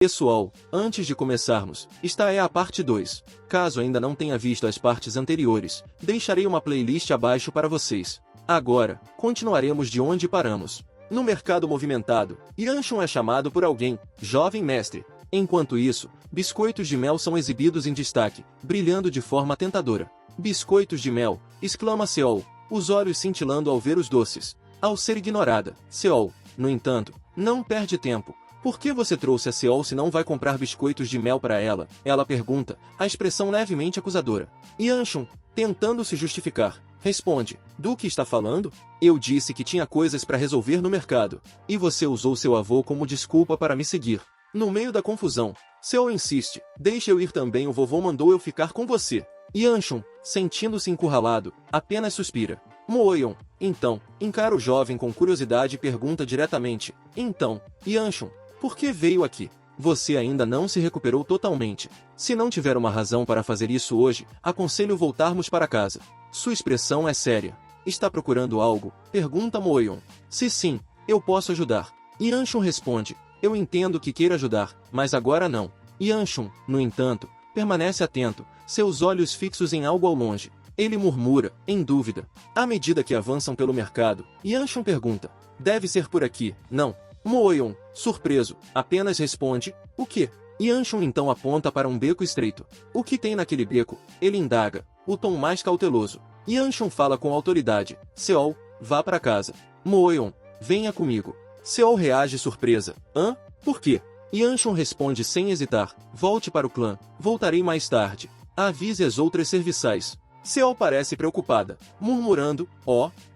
Pessoal, antes de começarmos, esta é a parte 2. Caso ainda não tenha visto as partes anteriores, deixarei uma playlist abaixo para vocês. Agora, continuaremos de onde paramos. No mercado movimentado, Yanshun é chamado por alguém, jovem mestre. Enquanto isso, biscoitos de mel são exibidos em destaque, brilhando de forma tentadora. Biscoitos de mel, exclama Seol, os olhos cintilando ao ver os doces. Ao ser ignorada, Seol, no entanto, não perde tempo. Por que você trouxe a Seol se não vai comprar biscoitos de mel para ela? Ela pergunta, a expressão levemente acusadora. Yanshun, tentando se justificar, responde, do que está falando? Eu disse que tinha coisas para resolver no mercado, e você usou seu avô como desculpa para me seguir. No meio da confusão, Seol insiste, deixa eu ir também, o vovô mandou eu ficar com você. Yanshun, sentindo-se encurralado, apenas suspira. Moeon, então, encara o jovem com curiosidade e pergunta diretamente, então, Yanshun, por que veio aqui? Você ainda não se recuperou totalmente. Se não tiver uma razão para fazer isso hoje, aconselho voltarmos para casa. Sua expressão é séria. Está procurando algo? Pergunta Moeon. Se sim, eu posso ajudar. Yanshun responde, eu entendo que queira ajudar, mas agora não. Yanshun, no entanto, permanece atento, seus olhos fixos em algo ao longe. Ele murmura, em dúvida. À medida que avançam pelo mercado, Yanshun pergunta, deve ser por aqui, não? Moeon, surpreso, apenas responde, o quê? Yanshun então aponta para um beco estreito. O que tem naquele beco? Ele indaga, o tom mais cauteloso. Yanshun fala com autoridade, Seol, vá para casa. Moeon, venha comigo. Seol reage surpresa, hã? Por quê? Yanshun responde sem hesitar, volte para o clã, voltarei mais tarde. Avise as outras serviçais. Seol parece preocupada, murmurando,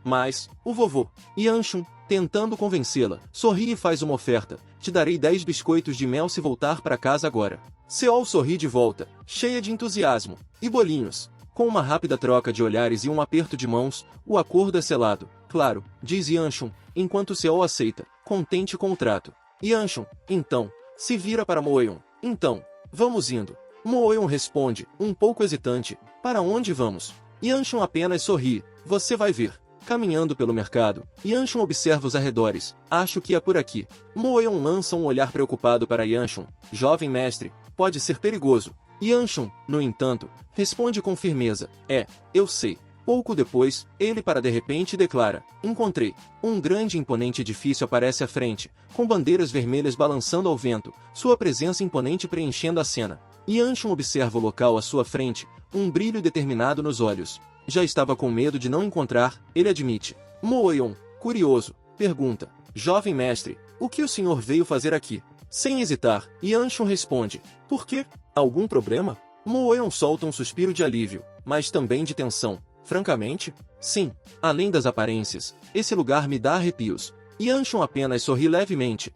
mas, o vovô. Yanshun, tentando convencê-la, sorri e faz uma oferta, te darei 10 biscoitos de mel se voltar para casa agora. Seol sorri de volta, cheia de entusiasmo, e bolinhos. Com uma rápida troca de olhares e um aperto de mãos, o acordo é selado, claro, diz Yanshun, enquanto Seol aceita, contente com o trato. Yanshun, então, se vira para Moeon, então, vamos indo. Moeon responde, um pouco hesitante, para onde vamos? Yanshun apenas sorri, você vai ver. Caminhando pelo mercado, Yanshun observa os arredores, acho que é por aqui. Moeon lança um olhar preocupado para Yanshun, jovem mestre, pode ser perigoso. Yanshun, no entanto, responde com firmeza, eu sei. Pouco depois, ele de repente declara, encontrei. Um grande e imponente edifício aparece à frente, com bandeiras vermelhas balançando ao vento, sua presença imponente preenchendo a cena. Yanshun observa o local à sua frente, um brilho determinado nos olhos. Já estava com medo de não encontrar, ele admite. Moeon, curioso, pergunta, jovem mestre, o que o senhor veio fazer aqui? Sem hesitar, Yanshun responde, por quê? Algum problema? Moeon solta um suspiro de alívio, mas também de tensão. Francamente? Sim, além das aparências, esse lugar me dá arrepios. Yanshun apenas sorri levemente,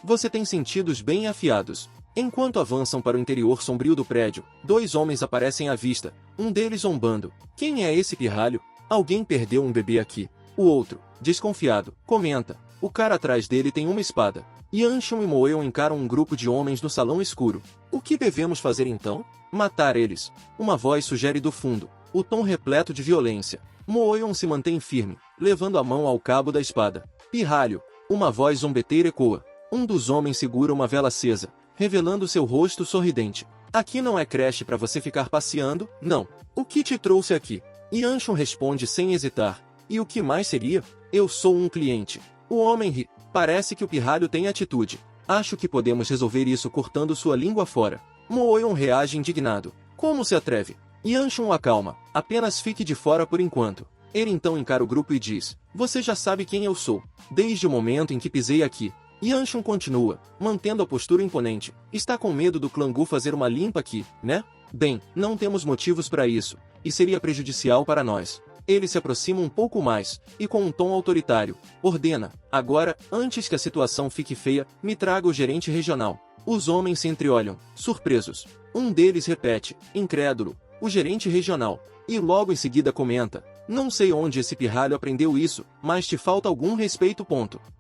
você tem sentidos bem afiados. Enquanto avançam para o interior sombrio do prédio, 2 homens aparecem à vista, um deles zombando. Quem é esse pirralho? Alguém perdeu um bebê aqui. O outro, desconfiado, comenta. O cara atrás dele tem uma espada. Yanshun e Moeon encaram um grupo de homens no salão escuro. O que devemos fazer então? Matar eles. Uma voz sugere do fundo, o tom repleto de violência. Moeon se mantém firme, levando a mão ao cabo da espada. Pirralho. Uma voz zombeteira ecoa. Um dos homens segura uma vela acesa, revelando seu rosto sorridente. Aqui não é creche para você ficar passeando, não. O que te trouxe aqui? Yanshun responde sem hesitar. E o que mais seria? Eu sou um cliente. O homem ri. Parece que o pirralho tem atitude. Acho que podemos resolver isso cortando sua língua fora. Moeon reage indignado. Como se atreve? Yanshun o acalma. Apenas fique de fora por enquanto. Ele então encara o grupo e diz, você já sabe quem eu sou. Desde o momento em que pisei aqui. Yanshun continua, mantendo a postura imponente. Está com medo do clã Gu fazer uma limpa aqui, né? Bem, não temos motivos para isso, e seria prejudicial para nós. Ele se aproxima um pouco mais, e com um tom autoritário, ordena, agora, antes que a situação fique feia, me traga o gerente regional. Os homens se entreolham, surpresos. Um deles repete, incrédulo, o gerente regional, e logo em seguida comenta, não sei onde esse pirralho aprendeu isso, mas te falta algum respeito.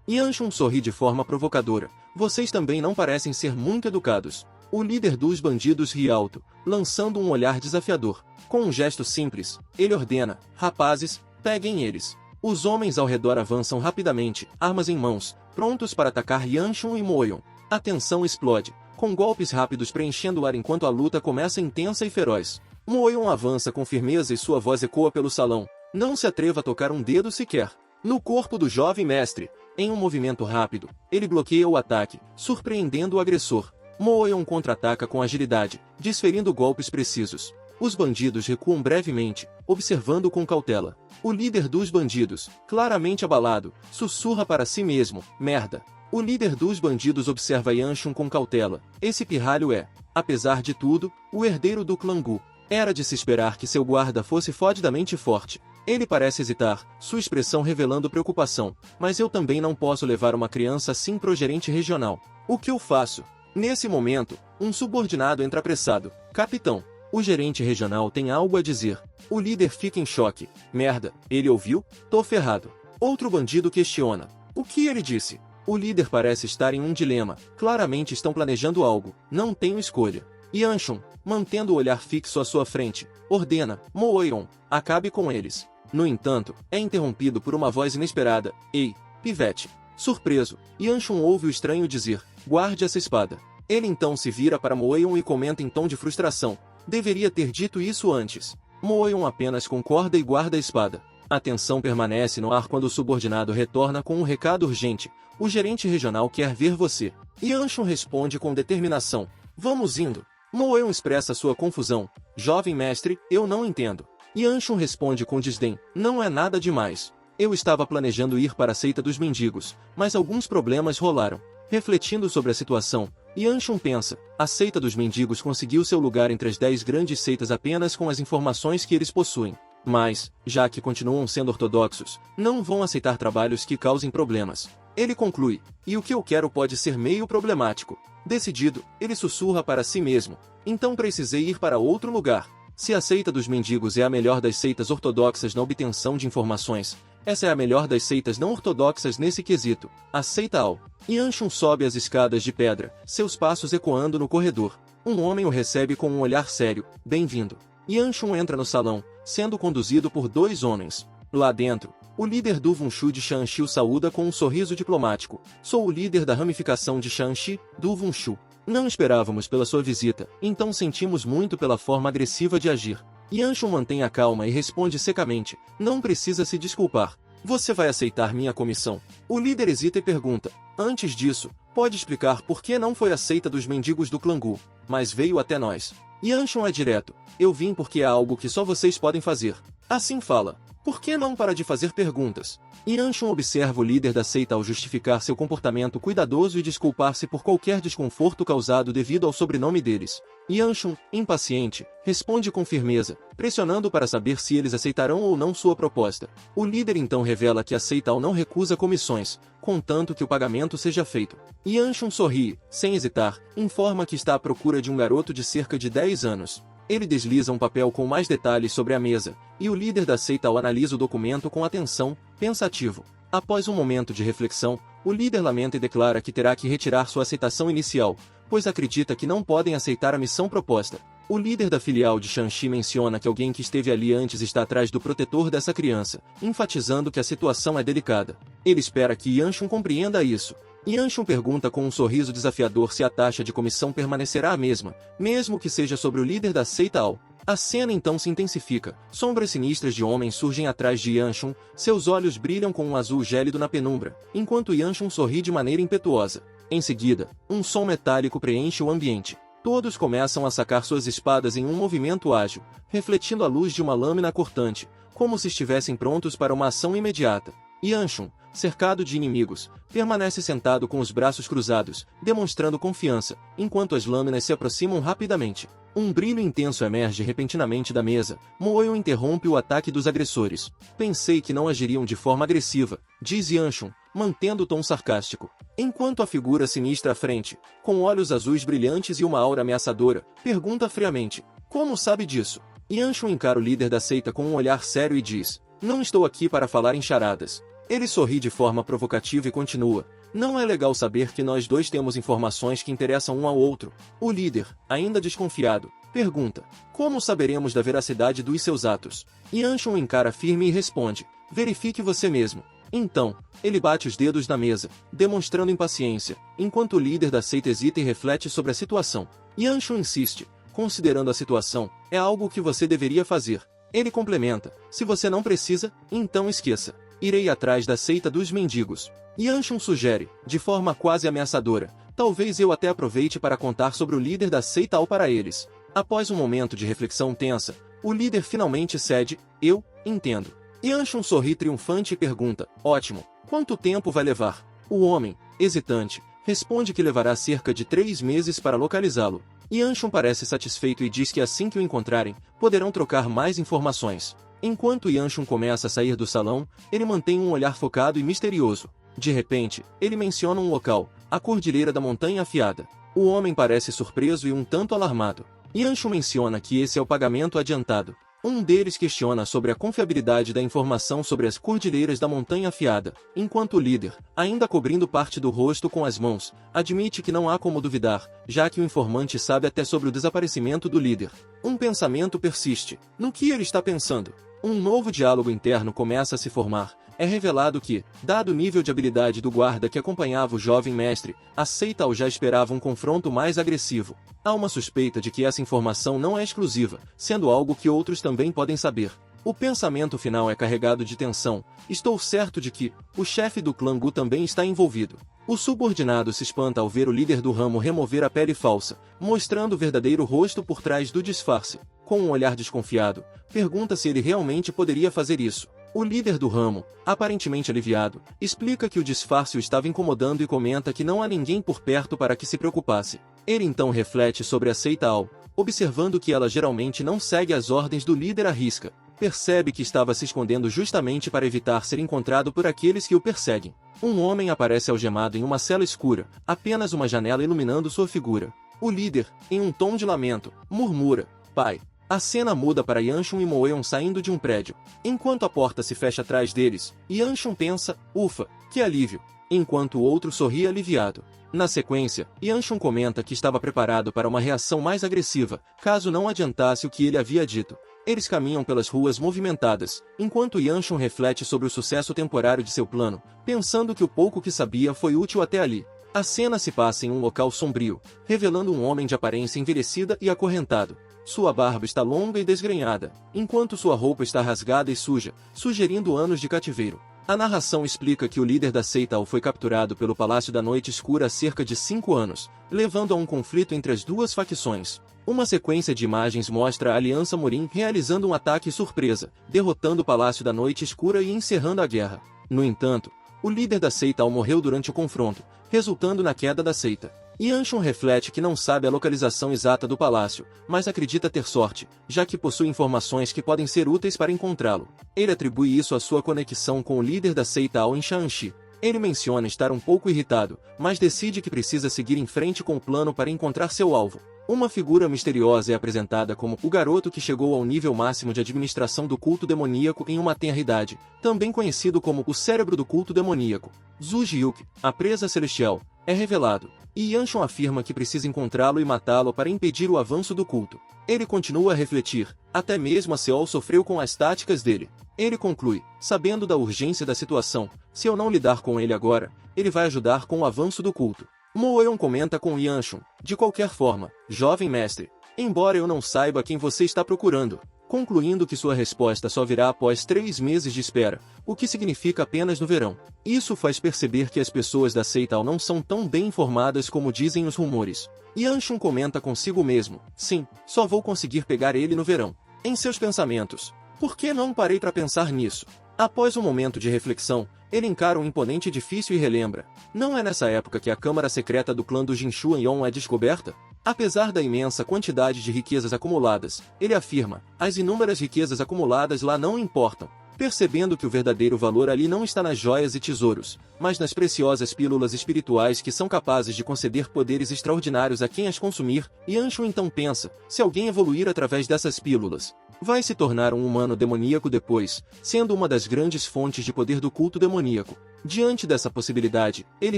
Yanshun sorri de forma provocadora. Vocês também não parecem ser muito educados. O líder dos bandidos ri alto, lançando um olhar desafiador. Com um gesto simples, ele ordena, rapazes, peguem eles. Os homens ao redor avançam rapidamente, armas em mãos, prontos para atacar Yanshun e Moeon. A tensão explode. com golpes rápidos preenchendo o ar enquanto a luta começa intensa e feroz. Moeon avança com firmeza e sua voz ecoa pelo salão. Não se atreva a tocar um dedo sequer no corpo do jovem mestre. Em um movimento rápido, ele bloqueia o ataque, surpreendendo o agressor. Moeon contra-ataca com agilidade, desferindo golpes precisos. Os bandidos recuam brevemente, observando com cautela. O líder dos bandidos, claramente abalado, sussurra para si mesmo: merda. O líder dos bandidos observa Yanshun com cautela. Esse pirralho é, apesar de tudo, o herdeiro do clã Gu. Era de se esperar que seu guarda fosse fodidamente forte. Ele parece hesitar, sua expressão revelando preocupação. Mas eu também não posso levar uma criança assim pro gerente regional. O que eu faço? Nesse momento, um subordinado entra apressado. Capitão, o gerente regional tem algo a dizer. O líder fica em choque. Merda, ele ouviu? Tô ferrado. Outro bandido questiona. O que ele disse? O líder parece estar em um dilema. Claramente estão planejando algo. Não tenho escolha. Yanshun, mantendo o olhar fixo à sua frente, ordena: Moeon, acabe com eles. No entanto, é interrompido por uma voz inesperada. Ei, pivete. Surpreso, Yanshun ouve o estranho dizer: guarde essa espada. Ele então se vira para Moeon e comenta em tom de frustração: deveria ter dito isso antes. Moeon apenas concorda e guarda a espada. A tensão permanece no ar quando o subordinado retorna com um recado urgente: o gerente regional quer ver você. Yanshun responde com determinação: vamos indo. Moeon expressa sua confusão: jovem mestre, eu não entendo. Yanshun responde com desdém: não é nada demais. Eu estava planejando ir para a seita dos mendigos, mas alguns problemas rolaram. Refletindo sobre a situação, Yanshun pensa: a seita dos mendigos conseguiu seu lugar entre as 10 grandes seitas apenas com as informações que eles possuem. Mas, já que continuam sendo ortodoxos, não vão aceitar trabalhos que causem problemas. Ele conclui: e o que eu quero pode ser meio problemático. Decidido, ele sussurra para si mesmo: então precisei ir para outro lugar. Se a seita dos mendigos é a melhor das seitas ortodoxas na obtenção de informações, essa é a melhor das seitas não ortodoxas nesse quesito. A seita Ao. Yanshun sobe as escadas de pedra, seus passos ecoando no corredor. Um homem o recebe com um olhar sério: bem-vindo. Yanshun entra no salão, sendo conduzido por 2 homens. Lá dentro, o líder do Wunshu de Shanxi o saúda com um sorriso diplomático. Sou o líder da ramificação de Shanxi, do Wunshu. Não esperávamos pela sua visita, então sentimos muito pela forma agressiva de agir. Yanshun mantém a calma e responde secamente: não precisa se desculpar. Você vai aceitar minha comissão? O líder hesita e pergunta: antes disso, pode explicar por que não foi a seita dos mendigos do clã Gu, mas veio até nós? Yanshun é direto: eu vim porque é algo que só vocês podem fazer. Assim fala. Por que não para de fazer perguntas? Yanshun observa o líder da seita ao justificar seu comportamento cuidadoso e desculpar-se por qualquer desconforto causado devido ao sobrenome deles. Yanshun, impaciente, responde com firmeza, pressionando para saber se eles aceitarão ou não sua proposta. O líder então revela que a seita Ao não recusa comissões, contanto que o pagamento seja feito. Yanshun sorri, sem hesitar, informa que está à procura de um garoto de cerca de 10 anos. Ele desliza um papel com mais detalhes sobre a mesa, e o líder da seita Ao analisa o documento com atenção, pensativo. Após um momento de reflexão, o líder lamenta e declara que terá que retirar sua aceitação inicial, pois acredita que não podem aceitar a missão proposta. O líder da filial de Shanxi menciona que alguém que esteve ali antes está atrás do protetor dessa criança, enfatizando que a situação é delicada. Ele espera que Yanshun compreenda isso. Yanshun pergunta com um sorriso desafiador se a taxa de comissão permanecerá a mesma, mesmo que seja sobre o líder da seita Ao. A cena então se intensifica. Sombras sinistras de homens surgem atrás de Yanshun, seus olhos brilham com um azul gélido na penumbra, enquanto Yanshun sorri de maneira impetuosa. Em seguida, um som metálico preenche o ambiente. Todos começam a sacar suas espadas em um movimento ágil, refletindo a luz de uma lâmina cortante, como se estivessem prontos para uma ação imediata. Yanshun, cercado de inimigos, permanece sentado com os braços cruzados, demonstrando confiança, enquanto as lâminas se aproximam rapidamente. Um brilho intenso emerge repentinamente da mesa. Moeon interrompe o ataque dos agressores. Pensei que não agiriam de forma agressiva, diz Yanshun, mantendo o tom sarcástico. Enquanto a figura sinistra à frente, com olhos azuis brilhantes e uma aura ameaçadora, pergunta friamente: como sabe disso? Yanshun encara o líder da seita com um olhar sério e diz: não estou aqui para falar em charadas. Ele sorri de forma provocativa e continua: não é legal saber que nós dois temos informações que interessam um ao outro. O líder, ainda desconfiado, pergunta: como saberemos da veracidade dos seus atos? Yanshun encara firme e responde: verifique você mesmo. Então, ele bate os dedos na mesa, demonstrando impaciência, enquanto o líder da seita hesita e reflete sobre a situação. Yanshun insiste, considerando a situação, é algo que você deveria fazer. Ele complementa, se você não precisa, então esqueça. Irei atrás da seita dos mendigos. Yanshun sugere, de forma quase ameaçadora, talvez eu até aproveite para contar sobre o líder da seita Ao para eles. Após um momento de reflexão tensa, o líder finalmente cede, eu entendo. Yanshun sorri triunfante e pergunta, ótimo, quanto tempo vai levar? O homem, hesitante, responde que levará cerca de 3 meses para localizá-lo. Yanshun parece satisfeito e diz que assim que o encontrarem, poderão trocar mais informações. Enquanto Yanshun começa a sair do salão, ele mantém um olhar focado e misterioso. De repente, ele menciona um local, a Cordilheira da Montanha Afiada. O homem parece surpreso e um tanto alarmado. Yanshun menciona que esse é o pagamento adiantado. Um deles questiona sobre a confiabilidade da informação sobre as Cordilheiras da Montanha Afiada, enquanto o líder, ainda cobrindo parte do rosto com as mãos, admite que não há como duvidar, já que o informante sabe até sobre o desaparecimento do líder. Um pensamento persiste. No que ele está pensando? Um novo diálogo interno começa a se formar. É revelado que, dado o nível de habilidade do guarda que acompanhava o jovem mestre, a seita já esperava um confronto mais agressivo. Há uma suspeita de que essa informação não é exclusiva, sendo algo que outros também podem saber. O pensamento final é carregado de tensão. Estou certo de que o chefe do clã Gu também está envolvido. O subordinado se espanta ao ver o líder do ramo remover a pele falsa, mostrando o verdadeiro rosto por trás do disfarce. Com um olhar desconfiado, pergunta se ele realmente poderia fazer isso. O líder do ramo, aparentemente aliviado, explica que o disfarce o estava incomodando e comenta que não há ninguém por perto para que se preocupasse. Ele então reflete sobre a seita Ao, observando que ela geralmente não segue as ordens do líder à risca. Percebe que estava se escondendo justamente para evitar ser encontrado por aqueles que o perseguem. Um homem aparece algemado em uma cela escura, apenas uma janela iluminando sua figura. O líder, em um tom de lamento, murmura, pai. A cena muda para Yanshun e Moeon saindo de um prédio. Enquanto a porta se fecha atrás deles, Yanshun pensa, ufa, que alívio, enquanto o outro sorri aliviado. Na sequência, Yanshun comenta que estava preparado para uma reação mais agressiva, caso não adiantasse o que ele havia dito. Eles caminham pelas ruas movimentadas, enquanto Yanshun reflete sobre o sucesso temporário de seu plano, pensando que o pouco que sabia foi útil até ali. A cena se passa em um local sombrio, revelando um homem de aparência envelhecida e acorrentado. Sua barba está longa e desgrenhada, enquanto sua roupa está rasgada e suja, sugerindo anos de cativeiro. A narração explica que o líder da seita Ao foi capturado pelo Palácio da Noite Escura há cerca de 5 anos, levando a um conflito entre as duas facções. Uma sequência de imagens mostra a Aliança Morim realizando um ataque surpresa, derrotando o Palácio da Noite Escura e encerrando a guerra. No entanto, o líder da seita Ao morreu durante o confronto, resultando na queda da seita. Yanshun reflete que não sabe a localização exata do palácio, mas acredita ter sorte, já que possui informações que podem ser úteis para encontrá-lo. Ele atribui isso à sua conexão com o líder da seita Ao em Shanxi. Ele menciona estar um pouco irritado, mas decide que precisa seguir em frente com o plano para encontrar seu alvo. Uma figura misteriosa é apresentada como o garoto que chegou ao nível máximo de administração do culto demoníaco em uma tenra idade, também conhecido como o cérebro do culto demoníaco. Zhu Jiuk, a presa celestial, é revelado, e Yanshun afirma que precisa encontrá-lo e matá-lo para impedir o avanço do culto. Ele continua a refletir, até mesmo a Seol sofreu com as táticas dele. Ele conclui, sabendo da urgência da situação, se eu não lidar com ele agora, ele vai ajudar com o avanço do culto. Moeon comenta com Yanshun, de qualquer forma, jovem mestre, embora eu não saiba quem você está procurando, concluindo que sua resposta só virá após 3 meses de espera, o que significa apenas no verão. Isso faz perceber que as pessoas da seita Ao não são tão bem informadas como dizem os rumores. Yanshun comenta consigo mesmo, sim, só vou conseguir pegar ele no verão. Em seus pensamentos, por que não parei para pensar nisso? Após um momento de reflexão, ele encara um imponente edifício e relembra. Não é nessa época que a câmara secreta do clã do Jinshuan Yon é descoberta? Apesar da imensa quantidade de riquezas acumuladas, ele afirma, as inúmeras riquezas acumuladas lá não importam. Percebendo que o verdadeiro valor ali não está nas joias e tesouros, mas nas preciosas pílulas espirituais que são capazes de conceder poderes extraordinários a quem as consumir, Yanshun então pensa, se alguém evoluir através dessas pílulas, vai se tornar um humano demoníaco depois, sendo uma das grandes fontes de poder do culto demoníaco. Diante dessa possibilidade, ele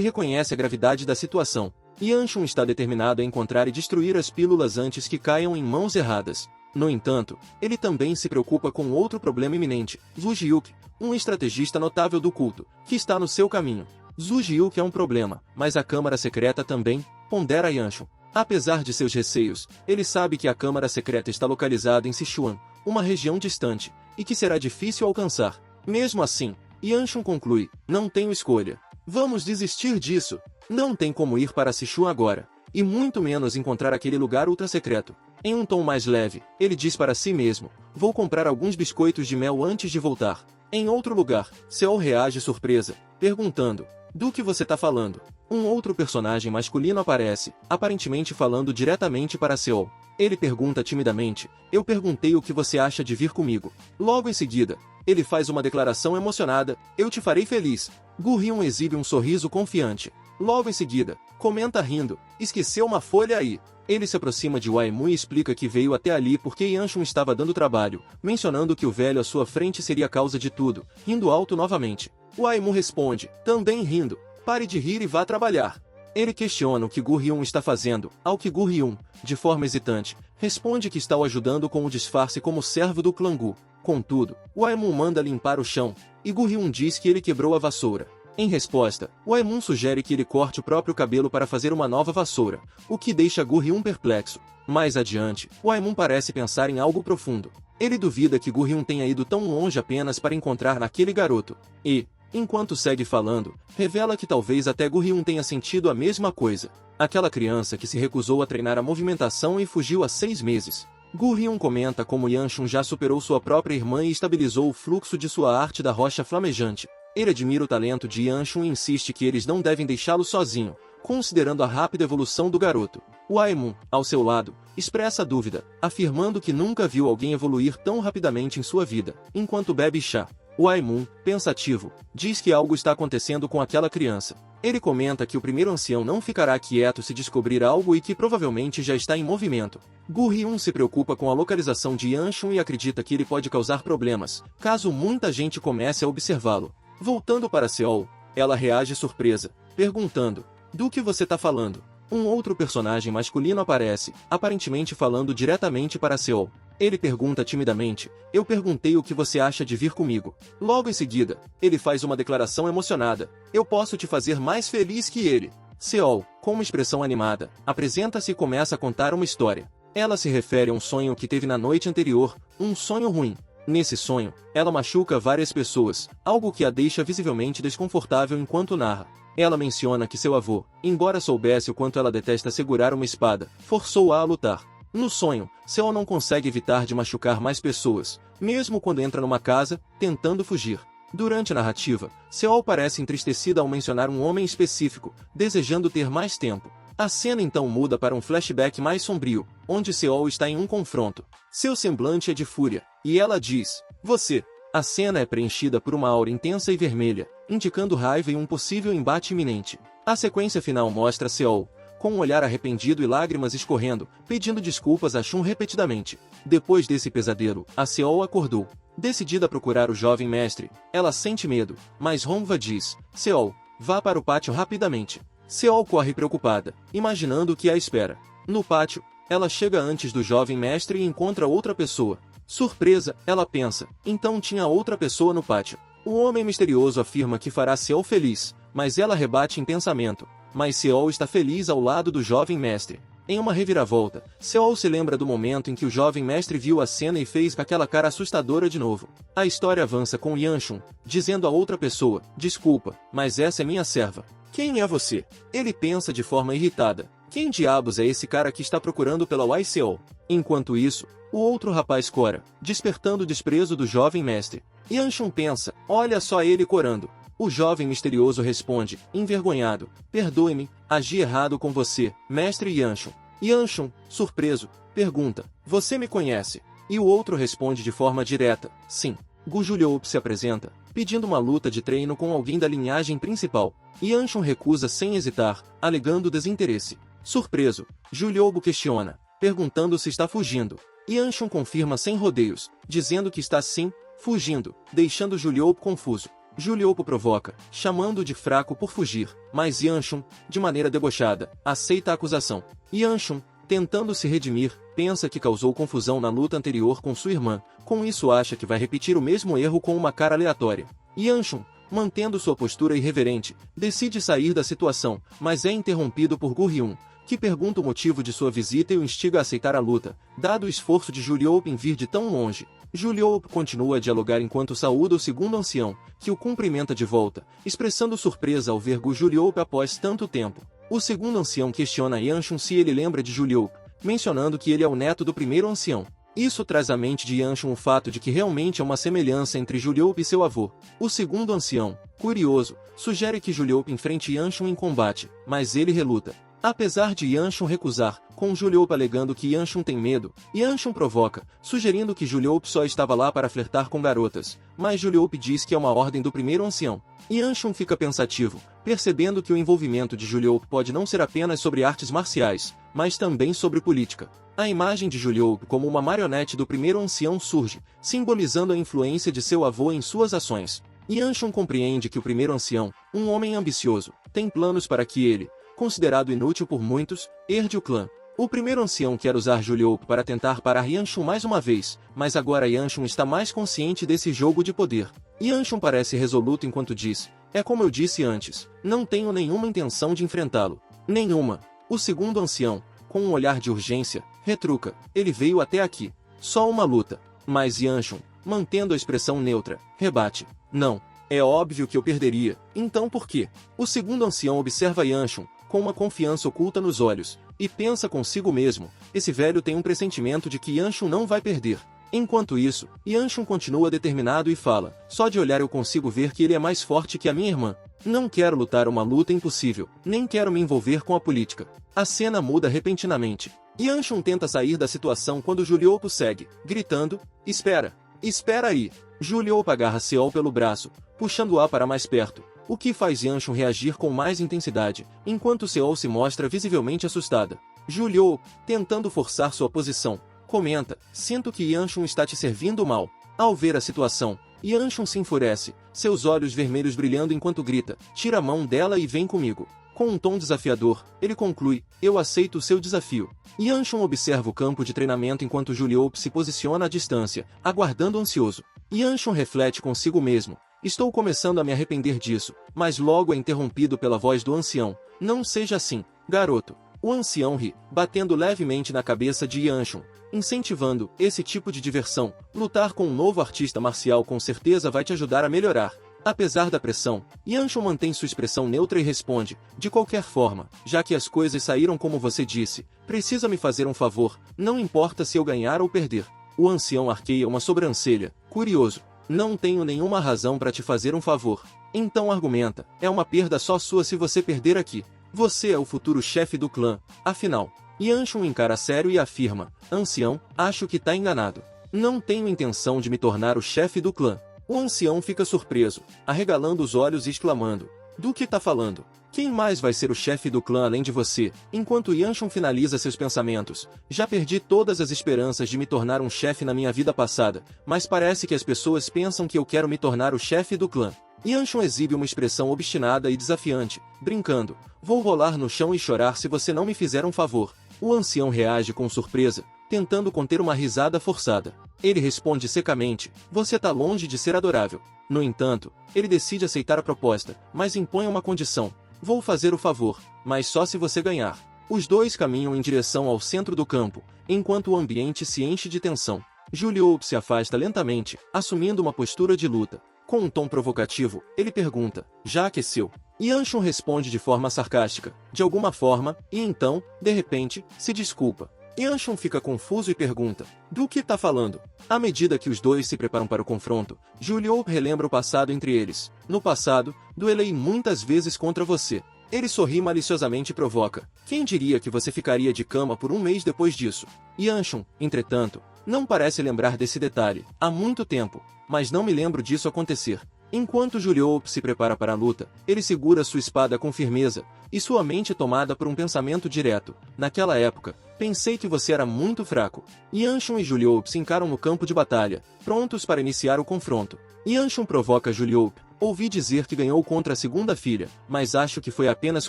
reconhece a gravidade da situação. Yanshun está determinado a encontrar e destruir as pílulas antes que caiam em mãos erradas. No entanto, ele também se preocupa com outro problema iminente, Zhu Jiuque, um estrategista notável do culto, que está no seu caminho. Zhu Jiuque é um problema, mas a Câmara Secreta também, pondera Yanshun. Apesar de seus receios, ele sabe que a Câmara Secreta está localizada em Sichuan, uma região distante, e que será difícil alcançar. Mesmo assim, Yanshun conclui, não tenho escolha. Vamos desistir disso. Não tem como ir para Sichuan agora, e muito menos encontrar aquele lugar ultra-secreto. Em um tom mais leve, ele diz para si mesmo, vou comprar alguns biscoitos de mel antes de voltar. Em outro lugar, Seol reage surpresa, perguntando, do que você tá falando? Um outro personagem masculino aparece, aparentemente falando diretamente para Seol. Ele pergunta timidamente, eu perguntei o que você acha de vir comigo. Logo em seguida, ele faz uma declaração emocionada, eu te farei feliz. Gu Hyun exibe um sorriso confiante. Logo em seguida, comenta rindo, esqueceu uma folha aí. Ele se aproxima de Waimu e explica que veio até ali porque Yanshun estava dando trabalho, mencionando que o velho à sua frente seria a causa de tudo, rindo alto novamente. Waimu responde, também rindo, pare de rir e vá trabalhar. Ele questiona o que Gu Hyun está fazendo, ao que Gu Hyun, de forma hesitante, responde que está o ajudando com o disfarce como servo do clã Gu. Contudo, Waimu manda limpar o chão, e Gu Hyun diz que ele quebrou a vassoura. Em resposta, Waimu sugere que ele corte o próprio cabelo para fazer uma nova vassoura, o que deixa Gu Hyun perplexo. Mais adiante, Waimu parece pensar em algo profundo. Ele duvida que Gu Hyun tenha ido tão longe apenas para encontrar naquele garoto, e, enquanto segue falando, revela que talvez até Gu Hyun tenha sentido a mesma coisa. Aquela criança que se recusou a treinar a movimentação e fugiu há 6 meses. Gu Hyun comenta como Yanshun já superou sua própria irmã e estabilizou o fluxo de sua arte da rocha flamejante. Ele admira o talento de Yanshun e insiste que eles não devem deixá-lo sozinho, considerando a rápida evolução do garoto. Waimu, ao seu lado, expressa dúvida, afirmando que nunca viu alguém evoluir tão rapidamente em sua vida, enquanto bebe chá. Waimu, pensativo, diz que algo está acontecendo com aquela criança. Ele comenta que o primeiro ancião não ficará quieto se descobrir algo e que provavelmente já está em movimento. Gu Hyun se preocupa com a localização de Yanshun e acredita que ele pode causar problemas, caso muita gente comece a observá-lo. Voltando para Seol, ela reage surpresa, perguntando, do que você tá falando? Um outro personagem masculino aparece, aparentemente falando diretamente para Seol. Ele pergunta timidamente, eu perguntei o que você acha de vir comigo. Logo em seguida, ele faz uma declaração emocionada, eu posso te fazer mais feliz que ele. Seol, com uma expressão animada, apresenta-se e começa a contar uma história. Ela se refere a um sonho que teve na noite anterior, um sonho ruim. Nesse sonho, ela machuca várias pessoas, algo que a deixa visivelmente desconfortável enquanto narra. Ela menciona que seu avô, embora soubesse o quanto ela detesta segurar uma espada, forçou-a a lutar. No sonho, Seol não consegue evitar de machucar mais pessoas, mesmo quando entra numa casa, tentando fugir. Durante a narrativa, Seol parece entristecida ao mencionar um homem específico, desejando ter mais tempo. A cena então muda para um flashback mais sombrio, onde Seol está em um confronto. Seu semblante é de fúria, e ela diz, você. A cena é preenchida por uma aura intensa e vermelha, indicando raiva e um possível embate iminente. A sequência final mostra Seol, com um olhar arrependido e lágrimas escorrendo, pedindo desculpas a Shun repetidamente. Depois desse pesadelo, a Seol acordou. Decidida a procurar o jovem mestre, ela sente medo, mas Hongwa diz, Seol, vá para o pátio rapidamente. Seol corre preocupada, imaginando o que a espera. No pátio, ela chega antes do jovem mestre e encontra outra pessoa. Surpresa, ela pensa, então tinha outra pessoa no pátio. O homem misterioso afirma que fará Seol feliz, mas ela rebate em pensamento. Mas Seol está feliz ao lado do jovem mestre. Em uma reviravolta, Seol se lembra do momento em que o jovem mestre viu a cena e fez aquela cara assustadora de novo. A história avança com Yanshun, dizendo a outra pessoa, desculpa, mas essa é minha serva. Quem é você? Ele pensa de forma irritada. Quem diabos é esse cara que está procurando pela YCO? Enquanto isso, o outro rapaz cora, despertando o desprezo do jovem mestre. Yanshun pensa, olha só ele corando. O jovem misterioso responde, envergonhado, perdoe-me, agi errado com você, mestre Yanshun. Yanshun, surpreso, pergunta, você me conhece? E o outro responde de forma direta, sim. Gu Julioup se apresenta, pedindo uma luta de treino com alguém da linhagem principal. Yanshun recusa sem hesitar, alegando desinteresse. Surpreso, Julioup questiona, perguntando se está fugindo. Yanshun confirma sem rodeios, dizendo que está sim, fugindo, deixando Julioup confuso. Julioup provoca, chamando-o de fraco por fugir, mas Yanshun, de maneira debochada, aceita a acusação. Yanshun, Tentando se redimir, pensa que causou confusão na luta anterior com sua irmã, com isso acha que vai repetir o mesmo erro com uma cara aleatória. Yanshun, mantendo sua postura irreverente, decide sair da situação, mas é interrompido por Gu-hyun, que pergunta o motivo de sua visita e o instiga a aceitar a luta, dado o esforço de Juliop em vir de tão longe. Juliop continua a dialogar enquanto saúda o segundo ancião, que o cumprimenta de volta, expressando surpresa ao ver Juliop após tanto tempo. O segundo ancião questiona Yanshun se ele lembra de Juliop, mencionando que ele é o neto do primeiro ancião. Isso traz à mente de Yanshun o fato de que realmente há uma semelhança entre Juliop e seu avô. O segundo ancião, curioso, sugere que Juliop enfrente Yanshun em combate, mas ele reluta. Apesar de Yanshun recusar, com Juliop alegando que Yanshun tem medo, Yanshun provoca, sugerindo que Juliop só estava lá para flertar com garotas, mas Juliop diz que é uma ordem do primeiro ancião. Yanshun fica pensativo, percebendo que o envolvimento de Juliop pode não ser apenas sobre artes marciais, mas também sobre política. A imagem de Juliop como uma marionete do primeiro ancião surge, simbolizando a influência de seu avô em suas ações. Yanshun compreende que o primeiro ancião, um homem ambicioso, tem planos para que ele, considerado inútil por muitos, herde o clã. O primeiro ancião quer usar Juliop para tentar parar Yanshun mais uma vez, mas agora Yanshun está mais consciente desse jogo de poder. Yanshun parece resoluto enquanto diz, é como eu disse antes, não tenho nenhuma intenção de enfrentá-lo. Nenhuma. O segundo ancião, com um olhar de urgência, retruca, ele veio até aqui. Só uma luta. Mas Yanshun, mantendo a expressão neutra, rebate, não. É óbvio que eu perderia, então por quê? O segundo ancião observa Yanshun, com uma confiança oculta nos olhos, e pensa consigo mesmo, esse velho tem um pressentimento de que Yanshun não vai perder. Enquanto isso, Yanshun continua determinado e fala, só de olhar eu consigo ver que ele é mais forte que a minha irmã. Não quero lutar uma luta impossível, nem quero me envolver com a política. A cena muda repentinamente. Yanshun tenta sair da situação quando Juliop segue, gritando, espera, espera aí. Juliop agarra Seol pelo braço, puxando-a para mais perto, o que faz Yanshun reagir com mais intensidade, enquanto Seol se mostra visivelmente assustada. Juliop, tentando forçar sua posição, comenta, sinto que Yanshun está te servindo mal. Ao ver a situação, Yanshun se enfurece, seus olhos vermelhos brilhando enquanto grita, tira a mão dela e vem comigo. Com um tom desafiador, ele conclui, eu aceito o seu desafio. Yanshun observa o campo de treinamento enquanto Juliop se posiciona à distância, aguardando ansioso. Yanshun reflete consigo mesmo, estou começando a me arrepender disso, mas logo é interrompido pela voz do ancião, não seja assim, garoto. O ancião ri, batendo levemente na cabeça de Yanshun, incentivando esse tipo de diversão. Lutar com um novo artista marcial com certeza vai te ajudar a melhorar. Apesar da pressão, Yanshun mantém sua expressão neutra e responde, de qualquer forma, já que as coisas saíram como você disse, precisa me fazer um favor, não importa se eu ganhar ou perder. O ancião arqueia uma sobrancelha, curioso, não tenho nenhuma razão para te fazer um favor. Então argumenta, é uma perda só sua se você perder aqui. Você é o futuro chefe do clã, afinal. Yanshun encara sério e afirma, ancião, acho que tá enganado. Não tenho intenção de me tornar o chefe do clã. O ancião fica surpreso, arregalando os olhos e exclamando, do que tá falando? Quem mais vai ser o chefe do clã além de você? Enquanto Yanshun finaliza seus pensamentos, já perdi todas as esperanças de me tornar um chefe na minha vida passada, mas parece que as pessoas pensam que eu quero me tornar o chefe do clã. Yanshun exibe uma expressão obstinada e desafiante, brincando, vou rolar no chão e chorar se você não me fizer um favor. O ancião reage com surpresa, tentando conter uma risada forçada. Ele responde secamente, você tá longe de ser adorável. No entanto, ele decide aceitar a proposta, mas impõe uma condição. Vou fazer o favor, mas só se você ganhar. Os dois caminham em direção ao centro do campo, enquanto o ambiente se enche de tensão. Juliop se afasta lentamente, assumindo uma postura de luta. Com um tom provocativo, ele pergunta, já aqueceu? Yanshun responde de forma sarcástica, de alguma forma, e então, de repente, se desculpa. Yanshun fica confuso e pergunta, do que tá falando? À medida que os dois se preparam para o confronto, Juliop relembra o passado entre eles. No passado, duelei muitas vezes contra você. Ele sorri maliciosamente e provoca, quem diria que você ficaria de cama por um mês depois disso? Yanshun, entretanto, não parece lembrar desse detalhe, há muito tempo, mas não me lembro disso acontecer. Enquanto Juliop se prepara para a luta, ele segura sua espada com firmeza, e sua mente é tomada por um pensamento direto. Naquela época, pensei que você era muito fraco. Yanshun e Juliop se encaram no campo de batalha, prontos para iniciar o confronto. Yanshun provoca Juliop, ouvi dizer que ganhou contra a segunda filha, mas acho que foi apenas